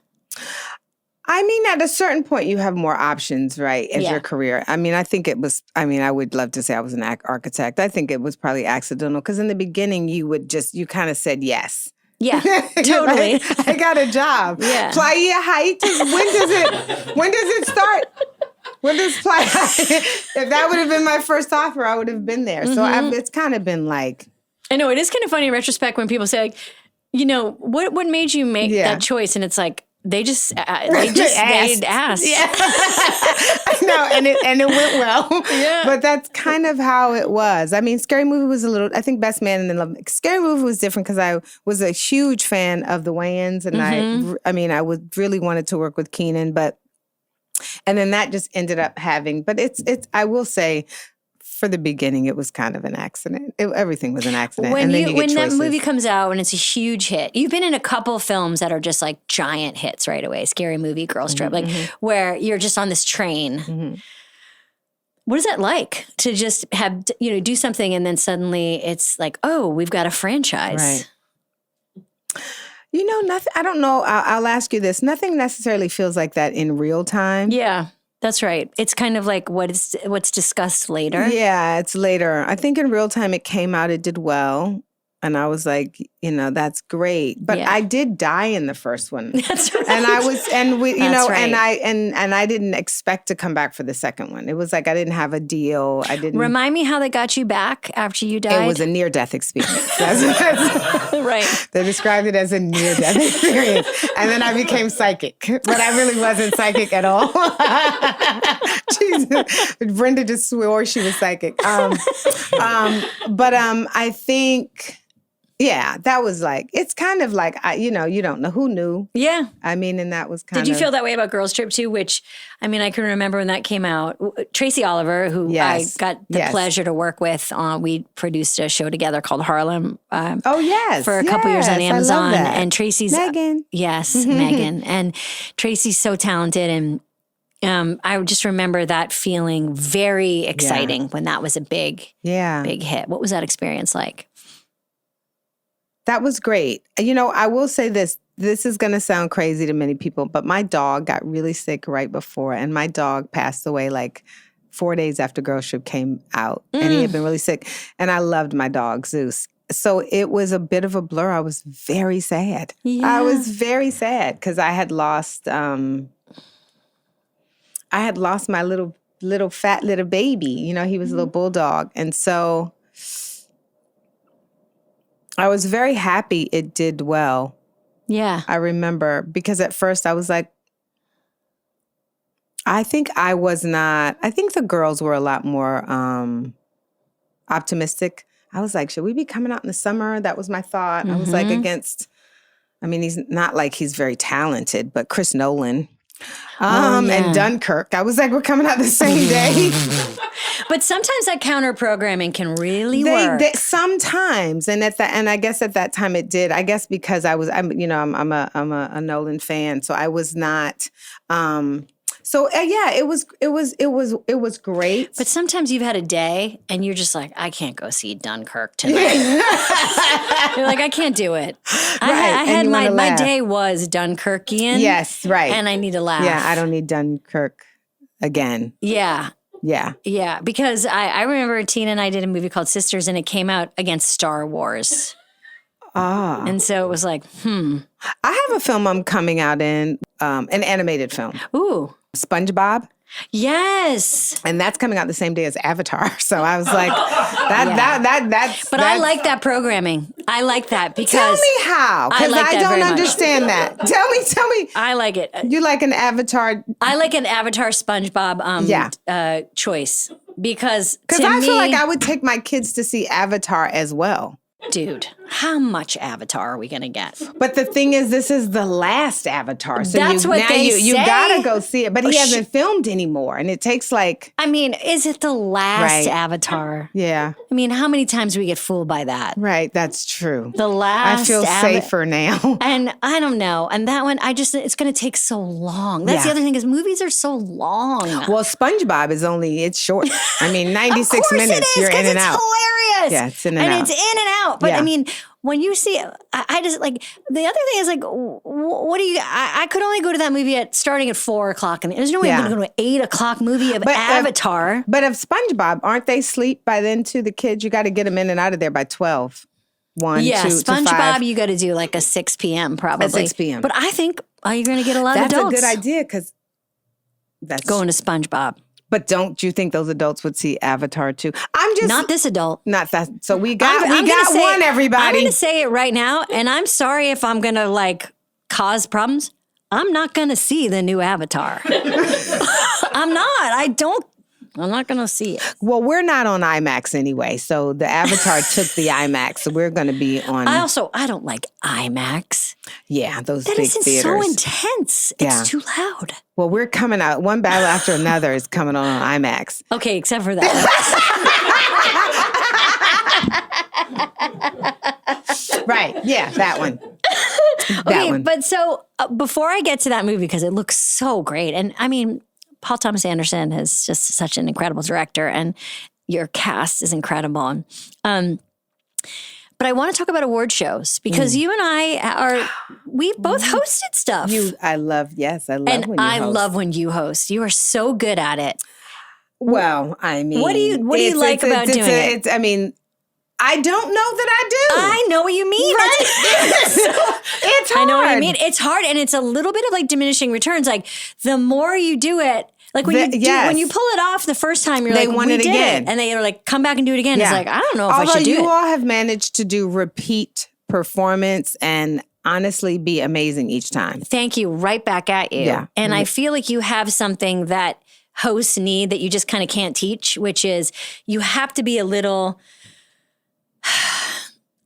I mean, at a certain point, you have more options, right, as your career. I mean, I think it was, I would love to say I was an architect. I think it was probably accidental because in the beginning, you kind of said yes. Yeah, totally. I got a job. Yeah. Playa Heights, when does it start? When does Playa Heights? If that would have been my first offer, I would have been there. So it's kind of been like. I know, it is kind of funny in retrospect when people say, like, what made you make that choice? And it's like, they just asked. Yeah. I know, and it went well. Yeah. But that's kind of how it was. I mean, Scary Movie was I think Best Man and then Love. Scary Movie was different because I was a huge fan of the Wayans, and I would really wanted to work with Keenan, and then that just ended up having. But it's I will say, for the beginning, it was kind of an accident. Everything was an accident. When when that movie comes out and it's a huge hit, you've been in a couple films that are just like giant hits right away. Scary Movie, Girls Trip, like where you're just on this train. What is that like to just have, do something and then suddenly it's like, oh, we've got a franchise. Right. Nothing. I don't know. I'll ask you this. Nothing necessarily feels like that in real time. Yeah. That's right. It's kind of like what's discussed later. Yeah, it's later. I think in real time it came out, it did well. And I was like, that's great. But I did die in the first one. That's right. And I was, and we, right. and I didn't expect to come back for the second one. It was like I didn't have a deal. I didn't. Remind me how they got you back after you died. It was a near-death experience. Right. They described it as a near-death experience. And then I became psychic. But I really wasn't psychic at all. Jesus. Brenda just swore she was psychic. But I think... Yeah, that was like, it's kind of like, you don't know who knew. Yeah. I mean, and that was kind of. Did you feel that way about Girls Trip too? Which, I mean, I can remember when that came out. Tracy Oliver, who I got the pleasure to work with, we produced a show together called Harlem. For a couple years on Amazon. And Tracy's. Megan. Yes, Megan. And Tracy's so talented. And I just remember that feeling very exciting when that was a big hit. What was that experience like? That was great. I will say this. This is going to sound crazy to many people, but my dog got really sick right before, and my dog passed away like 4 days after Girls Trip came out, and he had been really sick. And I loved my dog, Zeus. So it was a bit of a blur. I was very sad. Yeah. I was very sad because I had lost my little fat little baby. He was a little bulldog, and so. I was very happy it did well. Yeah. I remember because at first I was like, I think the girls were a lot more optimistic. I was like, should we be coming out in the summer? That was my thought. I was like he's not like he's very talented, but Chris Nolan and Dunkirk. I was like, we're coming out the same day. But sometimes that counter programming can really work. Sometimes, and I guess at that time it did. I guess because I'm a Nolan fan, so I was not. It was great. But sometimes you've had a day and you're just like, I can't go see Dunkirk tonight. You're like, I can't do it. I had my day was Dunkirkian. Yes, right. And I need to laugh. Yeah, I don't need Dunkirk again. Yeah. Yeah. Yeah, because I remember Tina and I did a movie called Sisters, and it came out against Star Wars. And so it was like, I have a film I'm coming out in, an animated film. Ooh. SpongeBob. Yes. And that's coming out the same day as Avatar. So I was like, that's. But I like that programming. I like that because. Tell me how, because I don't understand that. Tell me. I like it. You like an Avatar? I like an Avatar SpongeBob because I feel like I would take my kids to see Avatar as well. dude, how much Avatar are we going to get? But the thing is, this is the last Avatar. So That's you, what now they you say. gotta go see it. But he Oh, hasn't filmed anymore. And it takes like, I mean, is it the last Right. Avatar? yeah, I mean, how many times do we get fooled by that? right. That's true. The last I feel safer now. And I don't know. And that one, it's going to take so long. That's the Yeah. other thing is movies are so long. Well, SpongeBob it's short. I mean, 96 of course minutes, it is, you're 'cause in and it's out. hilarious. Yeah, it's in and out. it's in and out. But I Yeah. mean, when you see, I just like, the other thing is like, what do you, I could only go to that movie starting at 4:00. And there's no way I'm Yeah. going to go to an 8:00 movie of But, Avatar. But of SpongeBob, aren't they sleep by then too? The kids, you got to get them in and out of there by 12. 1, Yeah, 2 to SpongeBob, 5. you got to do like a 6 p.m. probably. At 6 p.m. But I think you're going to get a lot That's of adults a good idea because that's going to SpongeBob. But don't you think those adults would see Avatar too? I'm just Not this adult. not that. So we got I'm gonna say- one. I'm Everybody. going to say it right now, and I'm sorry if I'm going to like cause problems. I'm not going to see the new Avatar. I'm not. I'm not going to see it. Well, we're not on IMAX anyway. So the Avatar took the IMAX. So we're going to be on. I don't like IMAX. Yeah, those That big is so theaters. intense. Yeah. It's too loud. Well, we're coming out. One battle after another is coming on IMAX. Okay, except for that. Right. Yeah, that one. Okay, one. but so before I get to that movie, because it looks so great, and I mean, Paul Thomas Anderson is just such an incredible director, and your cast is incredible. But I want to talk about award shows because you and I we've both hosted stuff. I love when you I host. love when you host. You are so good at it. Well, I mean, What do you like about doing it? I mean, I don't know that I do. I know what you mean. Right? It's hard. I know what you mean. It's hard, and it's a little bit of like diminishing returns. Like the more you do it, like when when you pull it off the first time, They like, want we it did again. and they are like, come back and do it again. Yeah. It's like I don't know if Although I should do you it. all have managed to do repeat performance and honestly be amazing each time. Thank you. Right back at you. Yeah. And I feel like you have something that hosts need that you just kind of can't teach, which is you have to be a little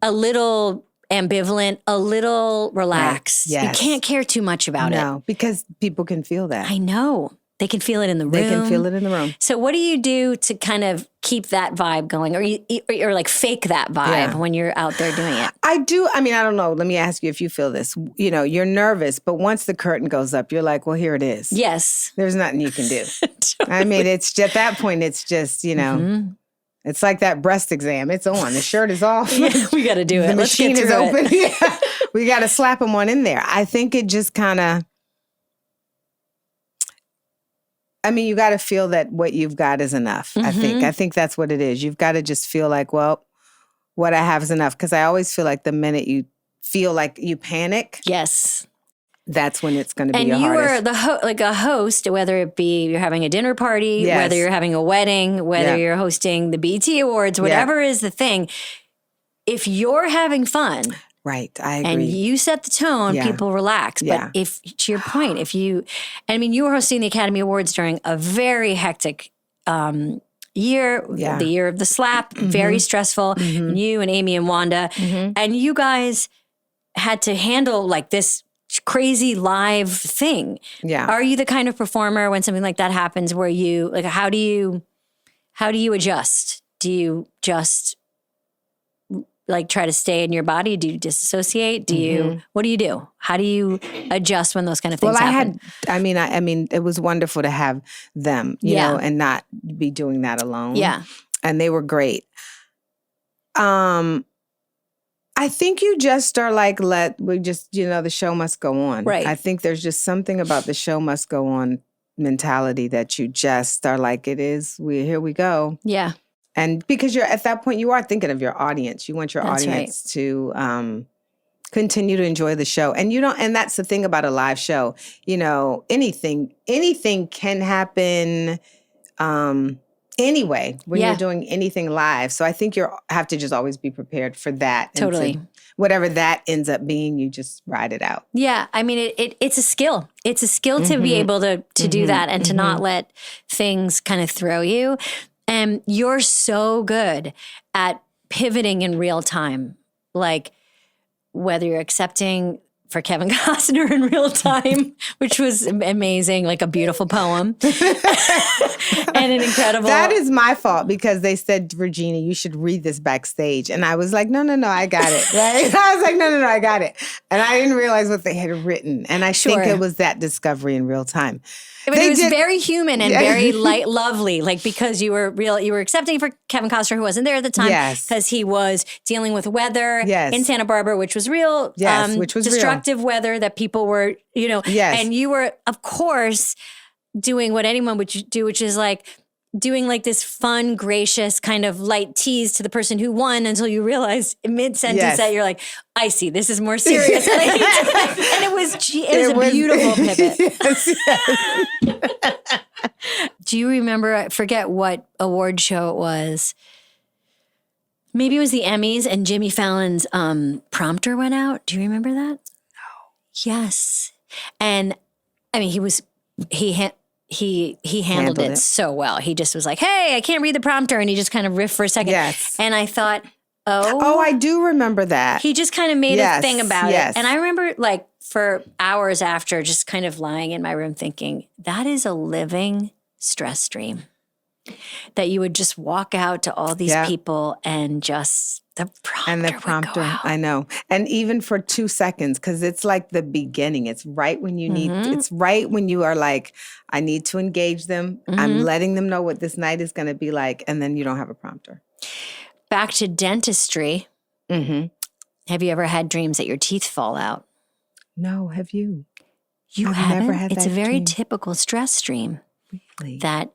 ambivalent, a little relaxed. Yes. You can't care too much about it. No, because people can feel that. I know. They can feel it in the room. They can feel it in the room. So what do you do to kind of keep that vibe going or like fake that vibe when you're out there doing it? I do. I mean, I don't know. Let me ask you if you feel this. You know, you're nervous, but once the curtain goes up, you're like, well, here it is. Yes. There's nothing you can do. I mean, it's at that point, it's just, it's like that breast exam. It's on. The shirt is off. We got to do it. The Let's get machine is through open. it. Yeah. We got to slap them one in there. I think it just kind of, I mean, you got to feel that what you've got is enough. I think that's what it is. You've got to just feel like, well, what I have is enough. Because I always feel like the minute you feel like you panic, Yes. that's when it's going to be And your you hardest. are like a host, whether it be you're having a dinner party, Yes. whether you're having a wedding, whether Yeah. you're hosting the BT Awards, whatever is the thing. If you're having fun Right. I agree. and you set the tone, Yeah. people relax. Yeah. But if, to your point, you were hosting the Academy Awards during a very hectic year, Yeah. the year of the slap, very stressful. You and Amy and Wanda, and you guys had to handle like this crazy live thing. Yeah. Are you the kind of performer when something like that happens where you like how do you adjust? Do you just like try to stay in your body? Do you disassociate? Do you what do you do? How do you adjust when those kind of things happen? I mean, it was wonderful to have them, you Yeah. know, and not be doing that alone. Yeah. And they were great. I think you just are like, the show must go on. Right. I think there's just something about the show must go on mentality that you just are like, here we go. Yeah. And because you're at that point, you are thinking of your audience. You want your That's audience to continue to enjoy the show. And and that's the thing about a live show. You know, anything can happen anyway when you're doing anything live. So I think you have to just always be prepared for that. and Totally. to whatever that ends up being, you just ride it out. Yeah, I mean, it's a skill. It's a skill to be able to do that and to not let things kind of throw you. And you're so good at pivoting in real time. like whether you're accepting for Kevin Costner in real time, which was amazing, like a beautiful poem and an incredible. That is my fault because they said, Regina, you should read this backstage. And I was like, no, I got it. Right? I was like, no, I got it. And I didn't realize what they had written. And I think it was that discovery in real time. But it was very human and very lovely, like because you were accepting for Kevin Costner, who wasn't there at the time, because he was dealing with weather in Santa Barbara, which was real, which was destructive weather that people were, and you were, of course, doing what anyone would do, which is like doing like this fun, gracious kind of light tease to the person who won until you realize mid-sentence that you're like, I see, this is more serious. And it was a beautiful pivot. Do you remember, I forget what award show it was. Maybe it was the Emmys and Jimmy Fallon's prompter went out. Do you remember that? No. Yes. And I mean, he handled it so well. He just was like, hey, I can't read the prompter. And he just kind of riffed for a second. Yes. And I thought, I do remember that. He just kind of made a thing about it. And I remember like for hours after just kind of lying in my room thinking, that is a living stress stream. That you would just walk out to all these people and just the prompter would go out. I know. And even for 2 seconds, because it's like the beginning. It's right when you need, it's right when you are like, I need to engage them. I'm letting them know what this night is going to be like. And then you don't have a prompter. Back to dentistry. Have you ever had dreams that your teeth fall out? No, have you? You haven't? Never had that a very dream. typical stress dream. Really? That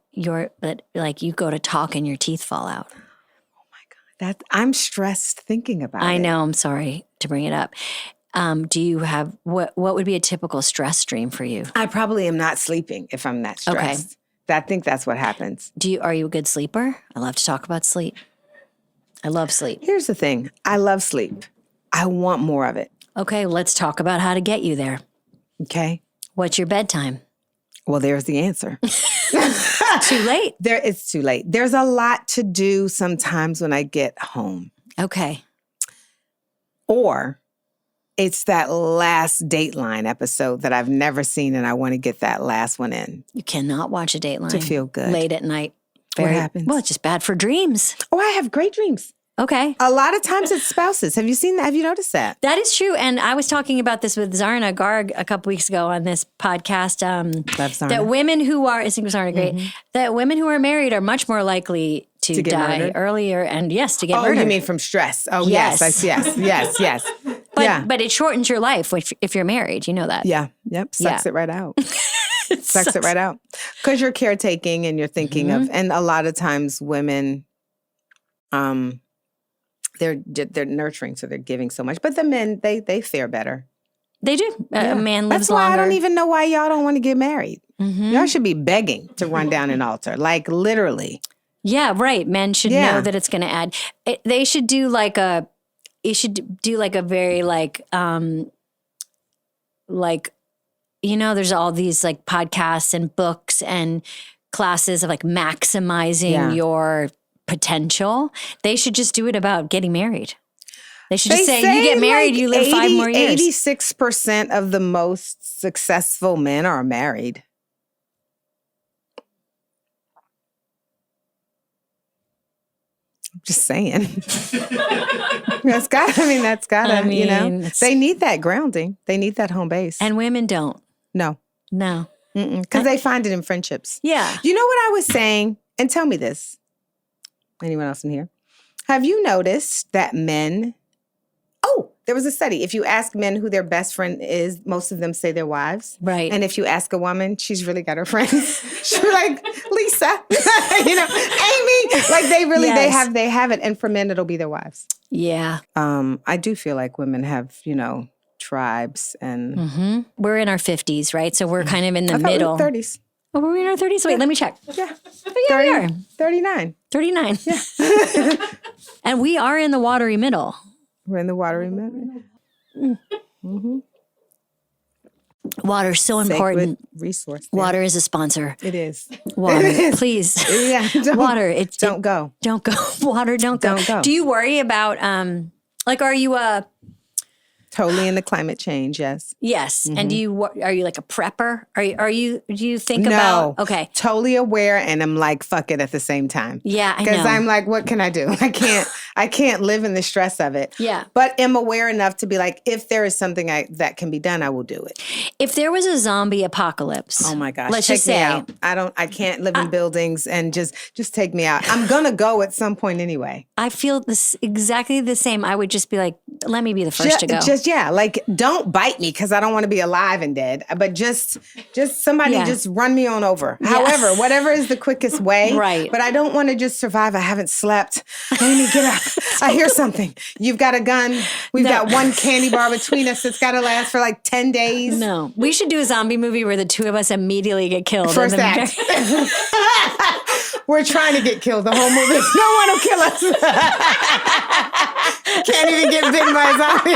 like you go to talk and your teeth fall out. Oh my God. I'm stressed thinking about it. I know. I'm sorry to bring it up. Do you have, what would be a typical stress dream for you? I probably am not sleeping if I'm that stressed. I think that's what happens. Are you a good sleeper? I love to talk about sleep. I love sleep. Here's the thing. I love sleep. I want more of it. Okay, let's talk about how to get you there. Okay. What's your bedtime? Well, there's the answer. Too late. It's too late. There's a lot to do sometimes when I get home. Okay. Or it's that last Dateline episode that I've never seen and I want to get that last one in. You cannot watch a Dateline. To feel good. Late at night. What happens? Well, it's just bad for dreams. Oh, I have great dreams. Okay. A lot of times it's spouses. Have you seen that? Have you noticed that? That is true. And I was talking about this with Zarna Garg a couple weeks ago on this podcast. Love Zarna. That women who are, I think Zarna great, that women who are married are much more likely to die murdered? Earlier and to get murdered. Oh, you mean from stress? Oh, Yes. yes. But it shortens your life if you're married. You know that. Yeah. Yep. Sucks it right out. Sucks it right out. Because you're caretaking and you're thinking of, and a lot of times women, they're nurturing, so they're giving so much. But the men, they fare better. They do. A man lives That's why longer. I don't even know why y'all don't want to get married. Y'all should be begging to run down an altar, like literally. Yeah, right. Men should know that it's going to add. They should do like a. You should do like a very like there's all these like podcasts and books and classes of like maximizing your potential. They should just do it about getting married. They should just say you get married, like you live 5 more years. 86% of the most successful men are married. I'm just saying. That's gotta, they need that grounding. They need that home base. And women don't. No. Because they find it in friendships. Yeah. You know what I was saying? And tell me this. Anyone else in here? Have you noticed that men... Oh, there was a study. If you ask men who their best friend is, most of them say their wives. Right. And if you ask a woman, she's really got her friends. She's like, Lisa, Amy. Like they have it. And for men, it'll be their wives. Yeah. I do feel like women have, tribes and... We're in our 50s, right? So we're kind of in the middle. 30s. Oh, were we in our 30s? Wait, let me check. Yeah. Oh, yeah, we are. 39. 39. Yeah. And we are in the watery middle. We're in the watery middle. Water is so important. Resource. Water is a sponsor. It is. Water, please. Yeah. Water. Don't go. Don't go. Water, don't go. Don't go. Do you worry about Like, are you Totally into climate change, yes. yes. And are you like a prepper? Do you think No. about, okay. Totally aware, and I'm like, fuck it at the same time. Yeah, I know. Because I'm like, what can I do? I can't live in the stress of it. Yeah. But am aware enough to be like, if there is something that can be done, I will do it. If there was a zombie apocalypse. Oh my gosh. Let's take just me say. out. I can't live in buildings, and just take me out. I'm gonna go at some point anyway. I feel this exactly the same. I would just be like, let me be the first to go. Like, don't bite me because I don't want to be alive and dead. But just somebody just run me on over. Yeah. However, whatever is the quickest way. Right. But I don't want to just survive. I haven't slept. Let me get up. I hear something. You've got a gun. We've got one candy bar between us that's got to last for like 10 days. No. We should do a zombie movie where the two of us immediately get killed. First act. We're trying to get killed the whole movie. No one will kill us. Can't even get bitten by a zombie.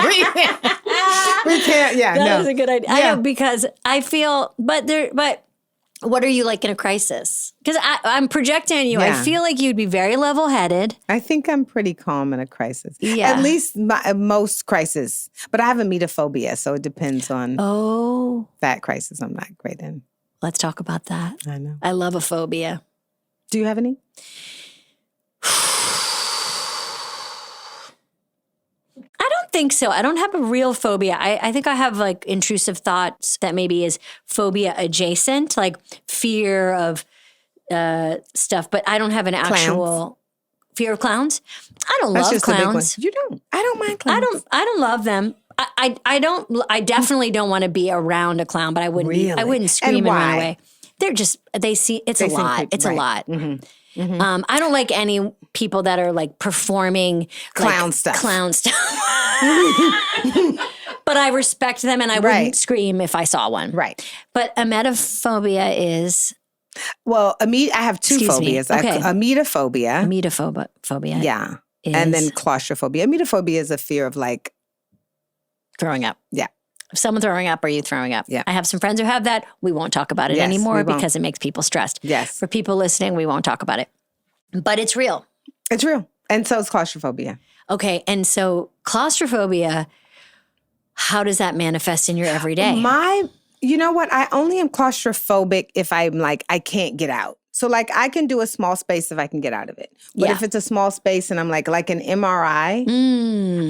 We can't. Yeah, That is a good idea. Yeah. I know, because I feel, but what are you like in a crisis? Because I'm projecting on you. Yeah. I feel like you'd be very level-headed. I think I'm pretty calm in a crisis. Yeah. At least most crises. But I have emetophobia, so it depends on that crisis I'm not great in. Let's talk about that. I know. I love a phobia. Do you have any? I don't think so. I don't have a real phobia. I think I have like intrusive thoughts that maybe is phobia adjacent, like fear of stuff, but I don't have an actual fear of clowns. I don't That's love just a big one. clowns. You don't. I don't mind clowns. I don't love them. I definitely don't want to be around a clown, but I wouldn't Really? I wouldn't scream and why? run away. They're just it's They a seem lot. creepy, It's a right. lot. Mm-hmm. I don't like any people that are like performing Clown stuff. Clown stuff. But I respect them, and I wouldn't Right. scream if I saw one. Right. But emetophobia is Well, I have two Excuse me. phobias. Okay. Emetophobia. phobia. Yeah. is And then claustrophobia. Emetophobia is a fear of like, throwing up. yeah. Someone throwing up, or you throwing up? Yeah. I have some friends who have that. We won't talk about it Yes, anymore we won't. because it makes people stressed. Yes. For people listening, we won't talk about it. But it's real. It's real. And so is claustrophobia. Okay. And so claustrophobia, how does that manifest in your everyday? You know what? I only am claustrophobic if I'm like, I can't get out. So like I can do a small space if I can get out of it. But Yeah. if it's a small space and I'm like an MRI,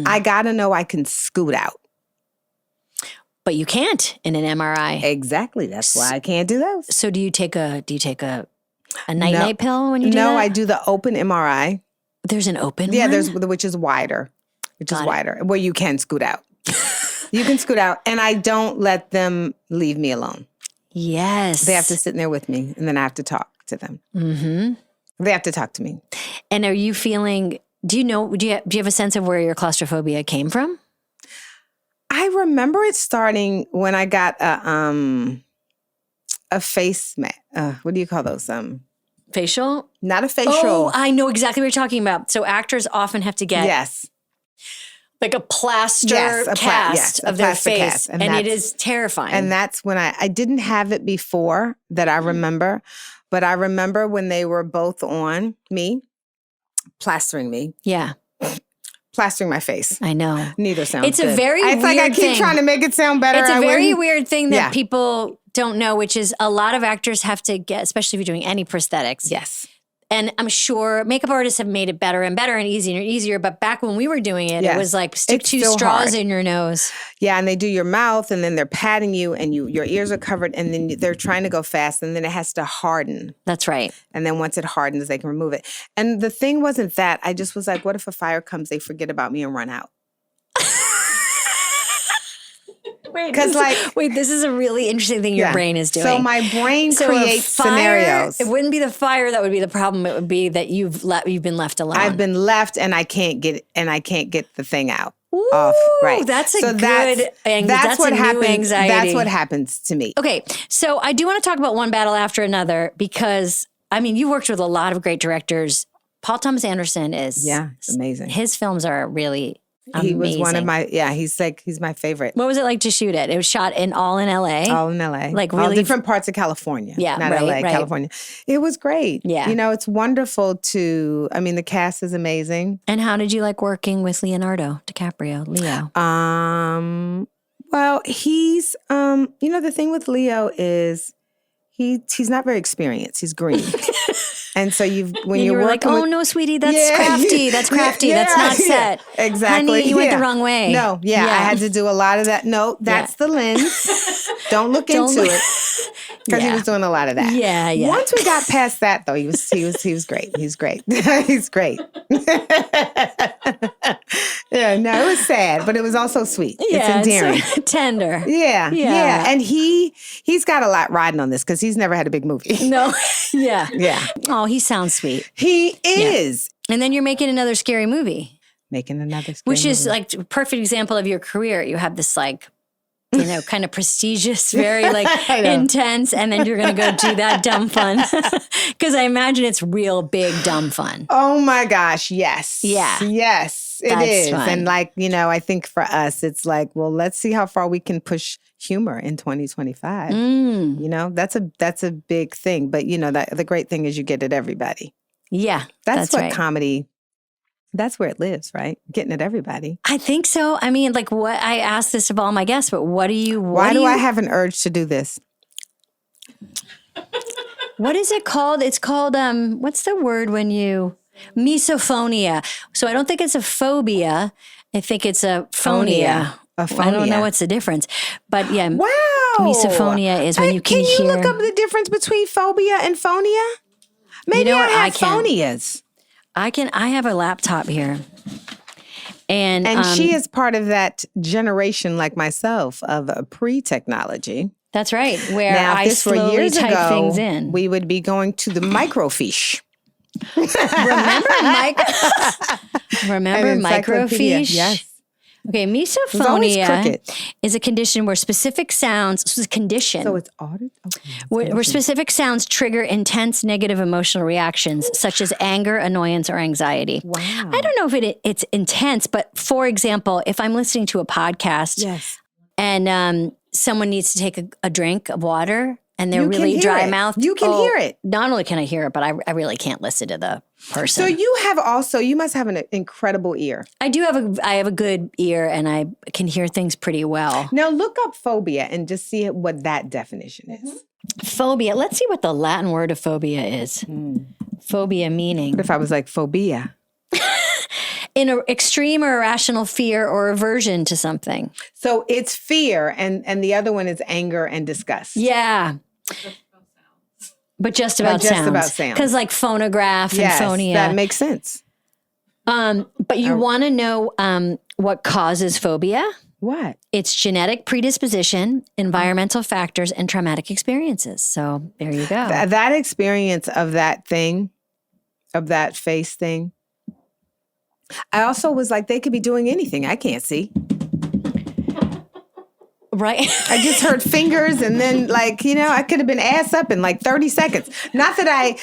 I gotta know I can scoot out. But you can't in an MRI. Exactly. That's why I can't do those. So do you take a night pill when you do that? No, I do the open MRI. There's an open Yeah, one? which is wider. Got it. Where you can scoot out. You can scoot out, and I don't let them leave me alone. Yes. They have to sit in there with me, and then I have to talk to them. Mm-hmm. They have to talk to me. And are you feeling, do you have a sense of where your claustrophobia came from? I remember it starting when I got a face mask. What do you call those? Facial? Not a facial. Oh, I know exactly what you're talking about. So actors often have to get Yes. like a plaster Yes, a cast of their plaster face. cast. And it is terrifying. And that's when I didn't have it before that I remember, but I remember when they were both on me, plastering my face. I know. Neither sounds It's a good. very It's like I weird keep thing. trying to make it sound better. It's a I very wouldn't- weird thing that Yeah. people don't know, which is a lot of actors have to get, especially if you're doing any prosthetics. Yes. And I'm sure makeup artists have made it better and better and easier and easier. But back when we were doing it, Yes. it was like stick It's 2 still straws hard. in your nose. Yeah, and they do your mouth, and then they're patting you, and your ears are covered, and then they're trying to go fast, and then it has to harden. That's right. And then once it hardens, they can remove it. And the thing wasn't that. I just was like, what if a fire comes, they forget about me and run out? Wait, 'Cause, this is a really interesting thing your Yeah. brain is doing. So my brain So a creates fire- scenarios. It wouldn't be the fire that would be the problem. It would be that you've been left alone. I've been left, and I can't get the thing out. Off, right? That's a So good angle. That's what a new happens. anxiety. That's what happens to me. Okay, so I do want to talk about one battle after another because, I mean, you worked with a lot of great directors. Paul Thomas Anderson is Yeah, it's amazing. His films are really He was one of Amazing. he's my favorite. What was it like to shoot it? It was shot all in LA. All in LA. Like all really different parts of California. Yeah, Not right, LA, right. California. It was great. Yeah. You know, it's wonderful the cast is amazing. And how did you like working with Leonardo DiCaprio, Leo? Well, he's the thing with Leo is he's not very experienced. He's green. And so when you you're were like, working oh with, no, sweetie, that's crafty. That's crafty. Yeah, that's not set. Exactly. Honey, you went the wrong way. No, I had to do a lot of that. No, that's the lens. Don't look into it. Because he was doing a lot of that. Yeah, yeah. Once we got past that, though, he was great. He's great. He's great. Yeah, no, it was sad, but it was also sweet. Yeah, it's endearing. so tender. Yeah. And he's got a lot riding on this because he's never had a big movie. No, yeah. Yeah. Oh, he sounds sweet. He is. And then you're making another scary movie, Making another scary which is movie. like a perfect example of your career. You have this like, kind of prestigious, very like I know. intense, and then you're going to go do that dumb fun. Because I imagine it's real big dumb fun. Oh my gosh, yes. Yeah. Yes, it That's is. fun. And I think for us, it's like, well, let's see how far we can push humor in 2025. That's a big thing. But the great thing is you get it everybody. Yeah, That's what right. comedy, that's where it lives, right? Getting at everybody. I think so. I mean, like what I asked this of all my guests, but Why do I have an urge to do this? What is it called? It's called, what's the word when you, misophonia. So I don't think it's a phobia. I think it's a phonia. A I phonia. don't know what's the difference. But yeah, Wow. misophonia is when you can you hear. look up the difference between phobia and phonia? Maybe know I what? have I can. phonias. I have a laptop here. And she is part of that generation like myself of pre-technology. that's right, where Now, if I this were slowly years type ago, things in. we would be going to the microfiche. Remember encyclopedia, microfiche? yes. Okay, always misophonia crooked. is a condition where specific sounds, this is a condition. So it's audit? Okay. Where specific sounds trigger intense negative emotional reactions, such as anger, annoyance, or anxiety. Wow. I don't know if it's intense, but for example, if I'm listening to a podcast Yes. and someone needs to take a drink of water and they're You can really hear dry it. mouthed, You can hear it. Not only can I hear it, but I really can't listen to the person. So you must have an incredible ear. I have a good ear and I can hear things pretty well. Now look up phobia and just see what that definition is. Phobia. Let's see what the Latin word of phobia is. Phobia meaning. What if I was like phobia? In an extreme or irrational fear or aversion to something. So it's fear and the other one is anger and disgust. Yeah. But just about just sounds. about sounds. Because like phonograph and Yes, phonia. that makes sense. But you want to know what causes phobia? What? It's genetic predisposition, environmental factors, and traumatic experiences. So there you go. That experience of that thing, of that face thing. I also was like, they could be doing anything. I can't see. Right? I just heard fingers and then I could have been ass up in like 30 seconds. Not that I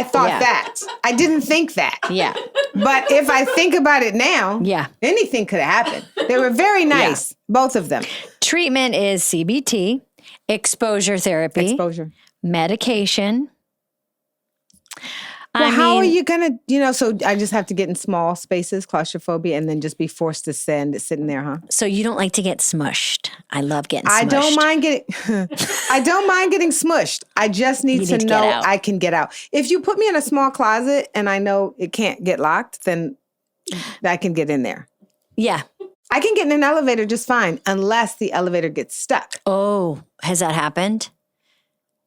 thought Yeah. that. I didn't think that. Yeah. But if I think about it now, Yeah. anything could have happened. They were very nice, both of them. Treatment is CBT, exposure therapy, Exposure. medication. Well, I how are mean, you going to, so I just have to get in small spaces, claustrophobia, and then just be forced to sit in there, huh? So you don't like to get smushed. I love getting smushed. I don't mind getting smushed. I just need to get know out. I can get out. If you put me in a small closet and I know it can't get locked, then I can get in there. Yeah. I can get in an elevator just fine unless the elevator gets stuck. Oh, has that happened?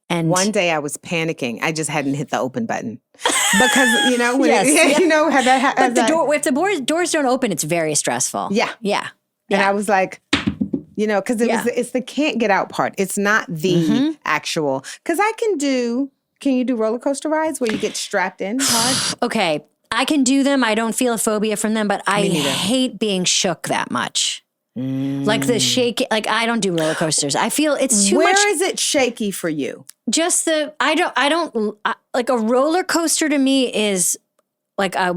And One day I was panicking. I just hadn't hit the open button. Because, when Yes, yeah. had that But if the doors don't open, it's very stressful. Yeah. Yeah. And I was like, because it's the can't get out part. It's not the actual, because can you do roller coaster rides where you get strapped in hard? Okay. I can do them. I don't feel a phobia from them, but I neither. hate being shook that much. Like the shake, like I don't do roller coasters. I feel it's too much. Where is it shaky for you? Just like a roller coaster to me is like I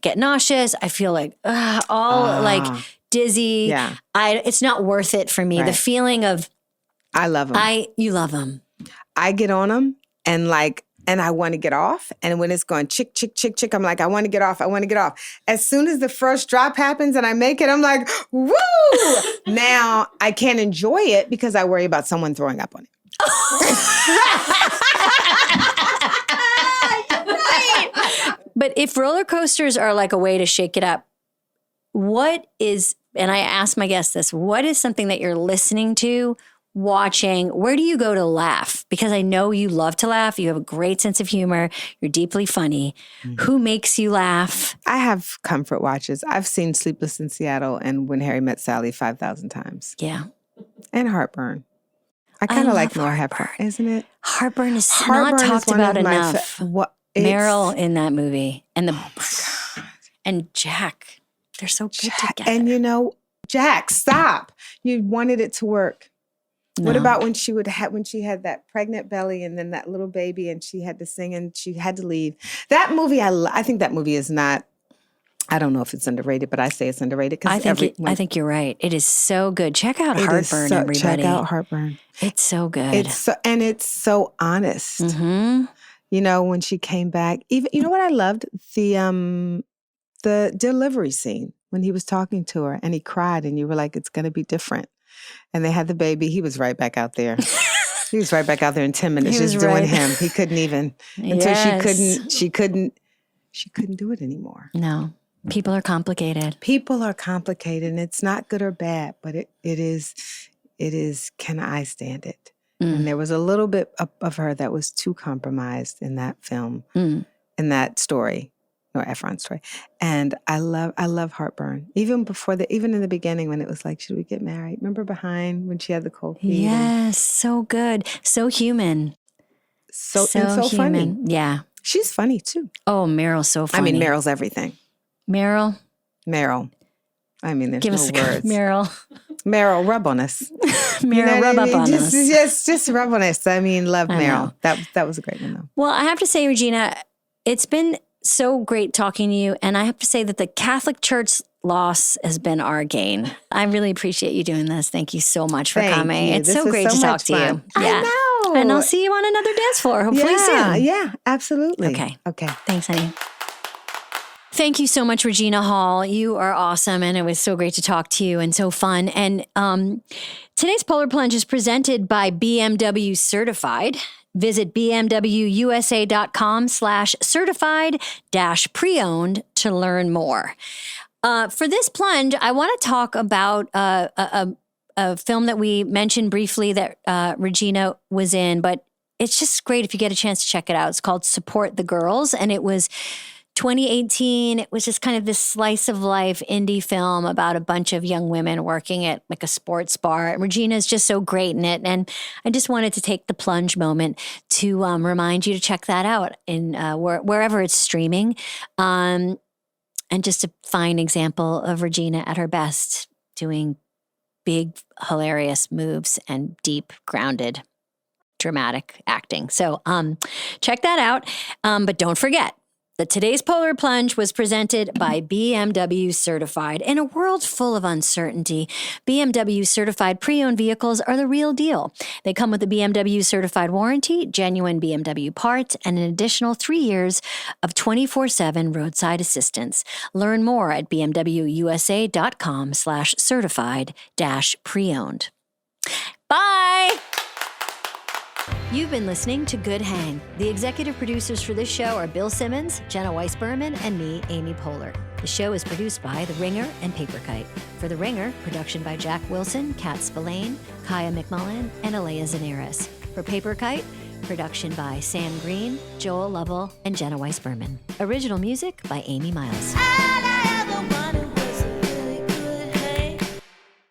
get nauseous. I feel like like dizzy. Yeah. It's not worth it for me. Right. The feeling of I love them. you love them. I get on them and I want to get off. And when it's going chick, chick, chick, chick, I'm like, I want to get off. I want to get off. As soon as the first drop happens and I make it, I'm like, woo! Now I can't enjoy it because I worry about someone throwing up on it. But if roller coasters are like a way to shake it up, what is, and I ask my guests this, what is something that you're listening to, watching? Where do you go to laugh? Because I know you love to laugh. You have a great sense of humor. You're deeply funny. Who makes you laugh? I have comfort watches. I've seen Sleepless in Seattle and When Harry Met Sally 5,000 times. Yeah. And Heartburn. I kind of like love Nora Hepburn, isn't it? Heartburn is Heartburn not is talked one of about my enough. Meryl in that movie and and Jack. They're so good together. And you know, Jack, stop. You wanted it to work. What No. about when she had that pregnant belly and then that little baby and she had to sing and she had to leave? That movie, I think that movie is not, I don't know if it's underrated, but I say it's underrated because I think you're right. It is so good. Check out Heartburn, everybody. Check out Heartburn. It's so good. It's so honest. Mm-hmm. You know, when she came back, even you know what I loved? The delivery scene when he was talking to her and he cried and you were like, it's gonna be different. And they had the baby. He was right back out there. He was right back out there in 10 minutes just doing him. He couldn't even until she couldn't do it anymore. No. People are complicated. People are complicated and it's not good or bad, but it is, can I stand it? And there was a little bit of her that was too compromised in that film, in that story, or Efron's story. And I love Heartburn. Even in the beginning when it was like, should we get married? Remember behind when she had the cold feet? Yes, so good. So human. So human. funny. Yeah. She's funny too. Oh, Meryl's so funny. I mean, Meryl's everything. Meryl. I mean, there's Give no us words. Meryl, rub on us. Meryl, rub up on us. Just rub on us. I mean, love Meryl. That was a great one, though. Well, I have to say, Regina, it's been so great talking to you. And I have to say that the Catholic Church loss has been our gain. I really appreciate you doing this. Thank you so much for coming. You. It's this so great to talk to you. I know. And I'll see you on another dance floor, hopefully soon. Yeah, absolutely. Okay. Okay. Thanks, honey. Thank you so much, Regina Hall. You are awesome, and it was so great to talk to you and so fun. And today's Polar Plunge is presented by BMW Certified. Visit bmwusa.com/certified-pre-owned to learn more. For this plunge, I want to talk about a film that we mentioned briefly that Regina was in, but it's just great if you get a chance to check it out. It's called Support the Girls, and it was 2018. It was just kind of this slice of life indie film about a bunch of young women working at like a sports bar. And Regina is just so great in it. And I just wanted to take the plunge moment to remind you to check that out in wherever it's streaming. And just a fine example of Regina at her best, doing big, hilarious moves and deep, grounded, dramatic acting. So check that out. But don't forget that today's Polar Plunge was presented by BMW Certified. In a world full of uncertainty, BMW Certified pre-owned vehicles are the real deal. They come with a BMW Certified warranty, genuine BMW parts, and an additional 3 years of 24/7 roadside assistance. Learn more at bmwusa.com/certified-pre-owned. Bye! You've been listening to Good Hang. The executive producers for this show are Bill Simmons, Jenna Weiss-Berman, and me, Amy Poehler. The show is produced by The Ringer and Paper Kite. For The Ringer, production by Jack Wilson, Kat Spillane, Kaya McMullen, and Aleya Zenieris. For Paper Kite, production by Sam Green, Joel Lovell, and Jenna Weiss-Berman. Original music by Amy Miles.